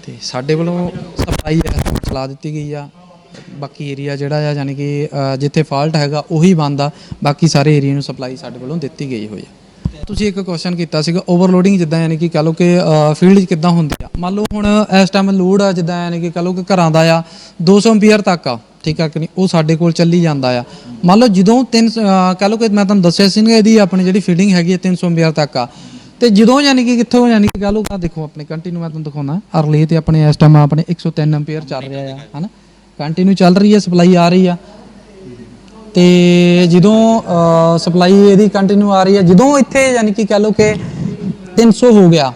ਤੇ ਸਾਡੇ ਵੱਲੋਂ ਸਪਲਾਈ ਚਲਾ ਦਿੱਤੀ ਗਈ ਆ। ਬਾਕੀ ਏਰੀਆ ਜਿਹੜਾ ਆ ਯਾਨੀ ਕਿ ਜਿੱਥੇ ਫਾਲਟ ਹੈਗਾ ਉਹੀ ਬੰਦ ਆ, ਬਾਕੀ ਸਾਰੇ ਏਰੀਆ ਨੂੰ ਸਪਲਾਈ ਸਾਡੇ ਵੱਲੋਂ ਦਿੱਤੀ ਗਈ ਹੋਈ ਆ। ਤੁਸੀਂ ਇੱਕ ਕੁਐਸਚਨ ਕੀਤਾ ਸੀਗਾ ਓਵਰਲੋਡਿੰਗ ਜਿੱਦਾਂ ਯਾਨੀ ਕਿ ਕਹ ਲਓ ਕਿ ਫੀਲਡ 'ਚ ਕਿੱਦਾਂ ਹੁੰਦੀ ਆ। ਮੰਨ ਲਓ ਹੁਣ ਇਸ ਟਾਈਮ ਲੋਡ ਆ ਜਿੱਦਾਂ ਯਾਨੀ ਕਿ ਕਹ ਲਓ ਕਿ ਘਰਾਂ ਦਾ ਆ 200 ਐਂਪੀਅਰ ਤੱਕ ਆ, ਠੀਕ ਆ ਕਿ ਨਹੀਂ, ਉਹ ਸਾਡੇ ਕੋਲ ਚੱਲੀ ਜਾਂਦਾ ਆ। ਮੰਨ ਲਓ ਜਦੋਂ ਕਹ ਲਓ ਕਿ ਮੈਂ ਤੁਹਾਨੂੰ ਦੱਸਿਆ ਸੀ ਨਾ ਇਹਦੀ ਆਪਣੀ ਜਿਹੜੀ ਫੀਡਿੰਗ ਹੈਗੀ 300 ਐਂਪੀਅਰ ਤੱਕ ਆ। ਤੇ ਜਦੋਂ ਯਾਨੀ ਕਿ ਕਿੱਥੋਂ ਯਾਨੀ ਕਿ ਕਹ ਲਓ ਆ ਦੇਖੋ ਆਪਣੇ ਕੰਟੀਨਿਊ ਮੈਂ ਤੁਹਾਨੂੰ ਦਿਖਾਉਣਾ ਅਰਲੀ ਤੇ ਆਪਣੇ ਇਸ ਟਾਈਮ ਆਪਣੇ 103 ਐਂਪੀਅਰ ਚੱਲ ਰਿਹਾ ਆ, ਹਨਾ, ਕੰਟੀਨਿਊ ਚੱਲ ਰਹੀ ਹੈ, ਸਪਲਾਈ ਆ ਰਹੀ ਆ। ਤੇ ਜਦੋਂ ਸਪਲਾਈ ਇਹਦੀ ਕੰਟੀਨਿਊ ਆ ਰਹੀ ਹੈ, ਜਦੋਂ ਇੱਥੇ ਯਾਨੀ ਕਿ ਕਹ ਲਓ ਕਿ 300 ਹੋ ਗਿਆ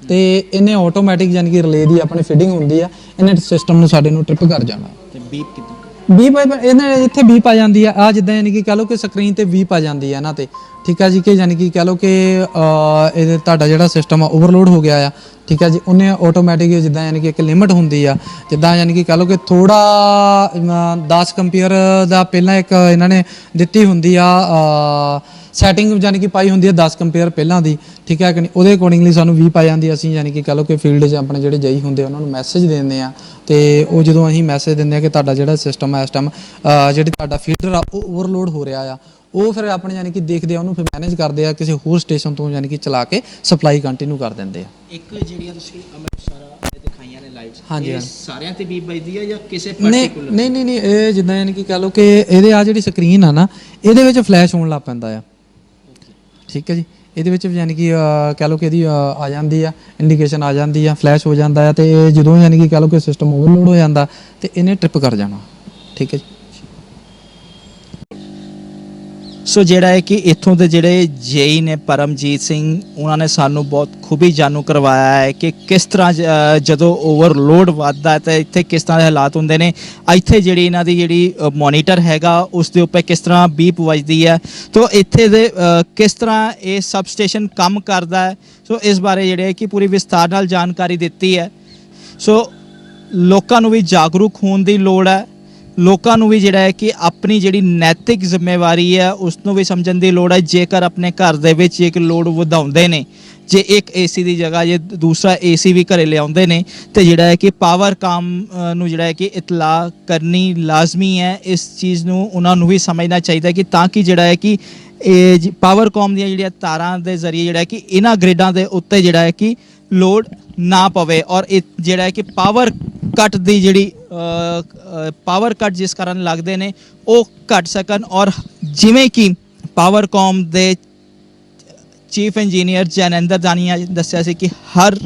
ਤੇ ਇਹਨੇ ਆਟੋਮੈਟਿਕ ਯਾਨੀ ਕਿ ਰਿਲੇ ਦੀ ਆਪਣੀ ਫੀਡਿੰਗ ਹੁੰਦੀ ਆ, ਇਹਨੇ ਸਿਸਟਮ ਨੂੰ ਸਾਡੇ ਨੂੰ ਟ੍ਰਿਪ ਕਰ ਜਾਣਾ। ਤੇ ਬੀਪ ਕਿਦਾਂ ਬੀਪ ਇਹਨੇ ਇੱਥੇ ਬੀਪ ਆ ਜਾਂਦੀ ਆ ਜਿੱਦਾਂ ਯਾਨੀ ਕਿ ਕਹ ਲਓ ਕਿ ਸਕਰੀਨ ਤੇ ਬੀਪ ਆ ਜਾਂਦੀ ਆ ਇਹਨਾਂ ਤੇ, ਠੀਕ ਆ ਜੀ, ਕਿ ਯਾਨੀ ਕਿ ਕਹ ਲਓ ਕਿ ਇਹਦੇ ਤੁਹਾਡਾ ਜਿਹੜਾ ਸਿਸਟਮ ਆ ਓਵਰਲੋਡ ਹੋ ਗਿਆ ਆ, ਠੀਕ ਆ ਜੀ। ਉਹਨੇ ਆਟੋਮੈਟਿਕ ਜਿੱਦਾਂ ਯਾਨੀ ਕਿ ਇੱਕ ਲਿਮਟ ਹੁੰਦੀ ਆ, ਜਿੱਦਾਂ ਯਾਨੀ ਕਿ ਕਹ ਲਓ ਕਿ ਥੋੜਾ 10 ਕੰਪੇਅਰ ਦਾ ਪਹਿਲਾਂ ਇੱਕ ਇਹਨਾਂ ਨੇ ਦਿੱਤੀ ਹੁੰਦੀ ਆ ਸੈਟਿੰਗ ਯਾਨੀ ਕਿ ਪਾਈ ਹੁੰਦੀ ਆ 10 ਕੰਪੇਅਰ ਪਹਿਲਾਂ ਦੀ, ਠੀਕ ਹੈ ਕਿ ਨਹੀਂ, ਉਹਦੇ ਅਕੋਰਡਿੰਗਲੀ ਸਾਨੂੰ 20 ਪਾ ਜਾਂਦੀ। ਅਸੀਂ ਯਾਨੀ ਕਿ ਕਹ ਲਓ ਕਿ ਫੀਲਡ 'ਚ ਆਪਣੇ ਜਿਹੜੇ ਜਈ ਹੁੰਦੇ ਉਹਨਾਂ ਨੂੰ ਮੈਸੇਜ ਦਿੰਦੇ ਆ ਤੇ ਉਹ ਜਦੋਂ ਅਸੀਂ ਮੈਸੇਜ ਦਿੰਦੇ ਆ ਕਿ ਤੁਹਾਡਾ ਜਿਹੜਾ ਸਿਸਟਮ ਆ ਇਸ ਟਾਈਮ ਜਿਹੜੀ ਤੁਹਾਡਾ ਫੀਡਰ ਆ ਉਹ ਓਵਰਲੋਡ ਹੋ ਰਿਹਾ ਆ, ਉਹ ਫਿਰ ਆਪਣੇ ਯਾਨੀ ਕਿ ਦੇਖਦੇ ਆ ਉਹਨੂੰ ਫਿਰ ਮੈਨੇਜ ਕਰਦੇ ਆ ਕਿਸੇ ਹੋਰ ਸਟੇਸ਼ਨ ਤੋਂ ਯਾਨੀ ਕਿ ਚਲਾ ਕੇ ਸਪਲਾਈ ਕੰਟੀਨਿਊ ਕਰ ਦਿੰਦੇ ਆ। ਇੱਕ ਜਿਹੜੀਆਂ ਤੁਸੀਂ ਅੰਮ੍ਰਿਤਸਰ ਦਿਖਾਈਆਂ ਨੇ ਲਾਈਟਸ, ਹਾਂਜੀ, ਇਹ ਸਾਰਿਆਂ ਤੇ ਬੀਪ ਵੱਜਦੀ ਹੈ ਜਾਂ ਕਿਸੇ ਨਹੀਂ ਪਾਰਟਿਕੂਲਰ? ਨਹੀਂ ਇਹ ਜਿੱਦਾਂ ਯਾਨੀ ਕਿ ਕਹ ਲਓ ਕਿ ਇਹਦੇ ਆ ਜਿਹੜੀ ਸਕਰੀਨ ਆ ਨਾ ਇਹਦੇ ਵਿੱਚ ਫਲੈਸ਼ ਹੋਣ ਲੱਗ ਪੈਂਦਾ ਆ, ਠੀਕ ਹੈ ਜੀ। ਇਹਦੇ ਵਿੱਚ ਯਾਨੀ ਕਿ ਕਹ ਲਓ ਕਿ ਇਹਦੀ ਆ ਜਾਂਦੀ ਆ ਇੰਡੀਕੇਸ਼ਨ ਆ ਜਾਂਦੀ ਆ, ਫਲੈਸ਼ ਹੋ ਜਾਂਦਾ ਆ ਤੇ ਜਦੋਂ ਯਾਨੀ ਕਿ ਕਹ ਲਓ ਕਿ ਸਿਸਟਮ ਓਵਰਲੋਡ ਹੋ ਜਾਂਦਾ ਤੇ ਇਹਨੇ ਟ੍ਰਿਪ ਕਰ ਜਾਣਾ, ਠੀਕ ਹੈ ਜੀ। ਸੋ ਜਿਹੜਾ ਹੈ ਕਿ ਇੱਥੋਂ ਦੇ ਜਿਹੜੇ ਜੇਈ ਨੇ ਪਰਮਜੀਤ ਸਿੰਘ, ਉਹਨਾਂ ਨੇ ਸਾਨੂੰ ਬਹੁਤ ਖੂਬੀ ਜਾਣੂ ਕਰਵਾਇਆ ਹੈ ਕਿ ਕਿਸ ਤਰ੍ਹਾਂ ਜਦੋਂ ਓਵਰਲੋਡ ਵੱਧਦਾ ਹੈ ਤਾਂ ਇੱਥੇ ਕਿਸ ਤਰ੍ਹਾਂ ਦੇ ਹਾਲਾਤ ਹੁੰਦੇ ਨੇ। ਇੱਥੇ ਜਿਹੜੀ ਇਹਨਾਂ ਦੀ ਜਿਹੜੀ ਮੋਨੀਟਰ ਹੈਗਾ ਉਸ ਦੇ ਉੱਪਰ ਕਿਸ ਤਰ੍ਹਾਂ ਬੀਪ ਵੱਜਦੀ ਹੈ, ਤੋ ਇੱਥੇ ਦੇ ਕਿਸ ਤਰ੍ਹਾਂ ਇਹ ਸਬ ਸਟੇਸ਼ਨ ਕੰਮ ਕਰਦਾ ਹੈ। ਸੋ ਇਸ ਬਾਰੇ ਜਿਹੜੇ ਕਿ ਪੂਰੀ ਵਿਸਥਾਰ ਨਾਲ ਜਾਣਕਾਰੀ ਦਿੱਤੀ ਹੈ। ਸੋ ਲੋਕਾਂ ਨੂੰ ਵੀ ਜਾਗਰੂਕ ਹੋਣ ਦੀ ਲੋੜ ਹੈ, ਲੋਕਾਂ ਨੂੰ ਵੀ ਜਿਹੜਾ ਹੈ ਕਿ ਆਪਣੀ ਜਿਹੜੀ ਨੈਤਿਕ ਜ਼ਿੰਮੇਵਾਰੀ ਹੈ ਉਸ ਨੂੰ ਵੀ ਸਮਝਣ ਦੀ ਲੋੜ ਹੈ। ਜੇਕਰ ਆਪਣੇ ਘਰ ਦੇ ਵਿੱਚ ਇੱਕ ਲੋਡ ਵਧਾਉਂਦੇ ਨੇ, ਜੇ ਇੱਕ ਏਸੀ ਦੀ ਜਗ੍ਹਾ ਜੇ ਦੂਸਰਾ ਏਸੀ ਵੀ ਘਰੇ ਲਿਆਉਂਦੇ ਨੇ ਤੇ ਜਿਹੜਾ ਹੈ ਕਿ ਪਾਵਰਕਾਮ ਨੂੰ ਜਿਹੜਾ ਹੈ ਕਿ ਇਤਲਾਹ ਕਰਨੀ ਲਾਜ਼ਮੀ ਹੈ। ਇਸ ਚੀਜ਼ ਨੂੰ ਉਹਨਾਂ ਨੂੰ ਵੀ ਸਮਝਣਾ ਚਾਹੀਦਾ ਕਿ ਤਾਂ ਕਿ ਜਿਹੜਾ ਹੈ ਕਿ ਇਹ ਪਾਵਰਕਾਮ ਦੀਆਂ ਜਿਹੜੀਆਂ ਤਾਰਾਂ ਦੇ ਜ਼ਰੀਏ ਜਿਹੜਾ ਹੈ ਕਿ ਇਹਨਾਂ ਗ੍ਰਿਡਾਂ ਦੇ ਉੱਤੇ ਜਿਹੜਾ ਹੈ ਕਿ ਲੋਡ ਨਾ ਪਵੇ ਔਰ ਇਹ ਜਿਹੜਾ ਹੈ ਕਿ ਪਾਵਰ ਕੱਟ ਦੀ ਜਿਹੜੀ ਪਾਵਰ ਕੱਟ ਜਿਸ ਕਾਰਨ ਲੱਗਦੇ ਨੇ ਉਹ ਘਟ ਸਕਣ। ਔਰ ਜਿਵੇਂ ਕਿ ਪਾਵਰਕਾਮ ਦੇ ਚੀਫ ਇੰਜੀਨੀਅਰ ਜੈਨੇਂਦਰ ਦਾਨੀਆ ਦੱਸਿਆ ਸੀ ਕਿ ਹਰ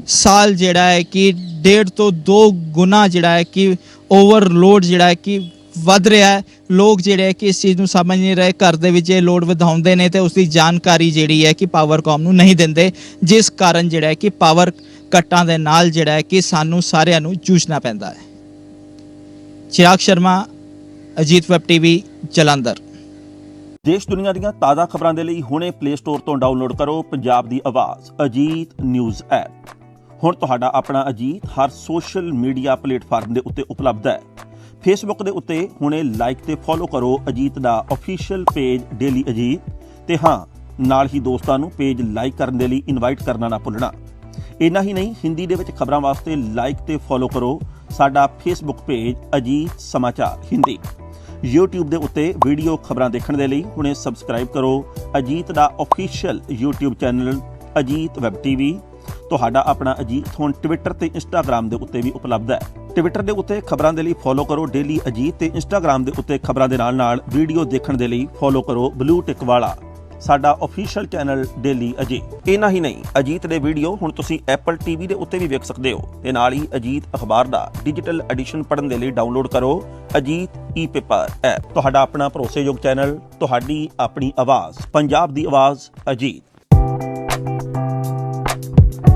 ਸਾਲ ਜਿਹੜਾ ਹੈ ਕਿ 1.5 ਤੋਂ 2 ਗੁਣਾ ਜਿਹੜਾ ਹੈ ਕਿ ਓਵਰਲੋਡ ਜਿਹੜਾ ਹੈ ਕਿ ਵੱਧ ਰਿਹਾ ਹੈ। ਲੋਕ ਜਿਹੜੇ ਹੈ ਕਿ ਇਸ ਚੀਜ਼ ਨੂੰ ਸਮਝ ਨਹੀਂ ਰਹੇ, ਘਰ ਦੇ ਵਿੱਚ ਇਹ ਲੋਡ ਵਧਾਉਂਦੇ ਨੇ ਤੇ ਉਸ ਦੀ ਜਾਣਕਾਰੀ ਜਿਹੜੀ ਹੈ ਕਿ ਪਾਵਰਕਾਮ ਨੂੰ ਨਹੀਂ ਦਿੰਦੇ, ਜਿਸ ਕਾਰਨ ਜਿਹੜਾ ਹੈ ਕਿ ਪਾਵਰ ਕੱਟਾਂ ਦੇ ਨਾਲ ਜਿਹੜਾ ਹੈ ਕਿ ਸਾਨੂੰ ਸਾਰਿਆਂ ਨੂੰ ਜੂਝਣਾ ਪੈਂਦਾ ਹੈ। ਚਿਰਾਗ ਸ਼ਰਮਾ, ਅਜੀਤ ਵੈਬ ਟੀਵੀ, ਜਲੰਧਰ। ਦੇਸ਼ ਦੁਨੀਆ ਦੀਆਂ ਤਾਜ਼ਾ ਖਬਰਾਂ ਦੇ ਲਈ ਹੁਣੇ ਪਲੇ ਸਟੋਰ ਤੋਂ ਡਾਊਨਲੋਡ ਕਰੋ ਪੰਜਾਬ ਦੀ ਆਵਾਜ਼ ਅਜੀਤ ਨਿਊਜ਼ ਐਪ। ਹੁਣ ਤੁਹਾਡਾ ਆਪਣਾ ਅਜੀਤ ਹਰ ਸੋਸ਼ਲ ਮੀਡੀਆ ਪਲੇਟਫਾਰਮ ਦੇ ਉੱਤੇ ਉਪਲਬਧ ਹੈ। ਫੇਸਬੁੱਕ ਦੇ ਉੱਤੇ ਹੁਣੇ ਲਾਈਕ ਤੇ ਫੋਲੋ ਕਰੋ ਅਜੀਤ ਦਾ ਅਫੀਸ਼ੀਅਲ ਪੇਜ ਡੇਲੀ ਅਜੀਤ, ਤੇ ਹਾਂ ਨਾਲ ਹੀ ਦੋਸਤਾਂ ਨੂੰ ਪੇਜ ਲਾਈਕ ਕਰਨ ਦੇ ਲਈ ਇਨਵਾਈਟ ਕਰਨਾ ਨਾ ਭੁੱਲਣਾ। ਇੰਨਾ ਹੀ ਨਹੀਂ, ਹਿੰਦੀ ਦੇ ਵਿੱਚ ਖਬਰਾਂ ਵਾਸਤੇ ਲਾਈਕ ਤੇ ਫੋਲੋ ਕਰੋ ਸਾਡਾ ਫੇਸਬੁੱਕ ਪੇਜ ਅਜੀਤ ਸਮਾਚਾਰ ਹਿੰਦੀ। YouTube ਦੇ ਉੱਤੇ ਵੀਡੀਓ ਖਬਰਾਂ ਦੇਖਣ ਦੇ ਲਈ ਹੁਣੇ ਸਬਸਕ੍ਰਾਈਬ ਕਰੋ ਅਜੀਤ ਦਾ official YouTube channel Ajit web TV. ਤੁਹਾਡਾ ਆਪਣਾ ਅਜੀਤ ਹੁਣ ਟਵਿੱਟਰ ਤੇ ਇੰਸਟਾਗ੍ਰਾਮ ਦੇ ਉੱਤੇ ਵੀ ਉਪਲਬਧ ਹੈ। ਟਵਿੱਟਰ ਦੇ ਉੱਤੇ ਖਬਰਾਂ ਦੇ ਲਈ ਫੋਲੋ ਕਰੋ ਡੇਲੀ ਅਜੀਤ, ਤੇ ਇੰਸਟਾਗ੍ਰਾਮ ਦੇ ਉੱਤੇ ਖਬਰਾਂ ਦੇ ਨਾਲ ਵੀਡੀਓ ਦੇਖਣ ਦੇ ਲਈ ਫੋਲੋ ਕਰੋ ਬਲੂ ਟਿਕ ਵਾਲਾ ਸਾਡਾ ਅਫੀਸ਼ੀਅਲ ਚੈਨਲ ਡੇਲੀ ਅਜੀਤ। ਇੰਨਾ ਹੀ ਨਹੀਂ, ਅਜੀਤ ਦੇ ਵੀਡੀਓ ਹੁਣ ਤੁਸੀਂ ਐਪਲ ਟੀਵੀ ਦੇ ਉੱਤੇ ਵੀ ਵੇਖ ਸਕਦੇ ਹੋ, ਤੇ ਨਾਲ ਹੀ ਅਜੀਤ ਅਖਬਾਰ ਦਾ ਡਿਜੀਟਲ ਐਡੀਸ਼ਨ ਪੜ੍ਹਨ ਦੇ ਲਈ ਡਾਊਨਲੋਡ ਕਰੋ ਅਜੀਤ ਈ-ਪੇਪਰ ਐਪ। ਤੁਹਾਡਾ ਆਪਣਾ ਭਰੋਸੇਯੋਗ ਚੈਨਲ, ਤੁਹਾਡੀ ਆਪਣੀ ਆਵਾਜ਼, ਪੰਜਾਬ ਦੀ ਆਵਾਜ਼ ਅਜੀਤ।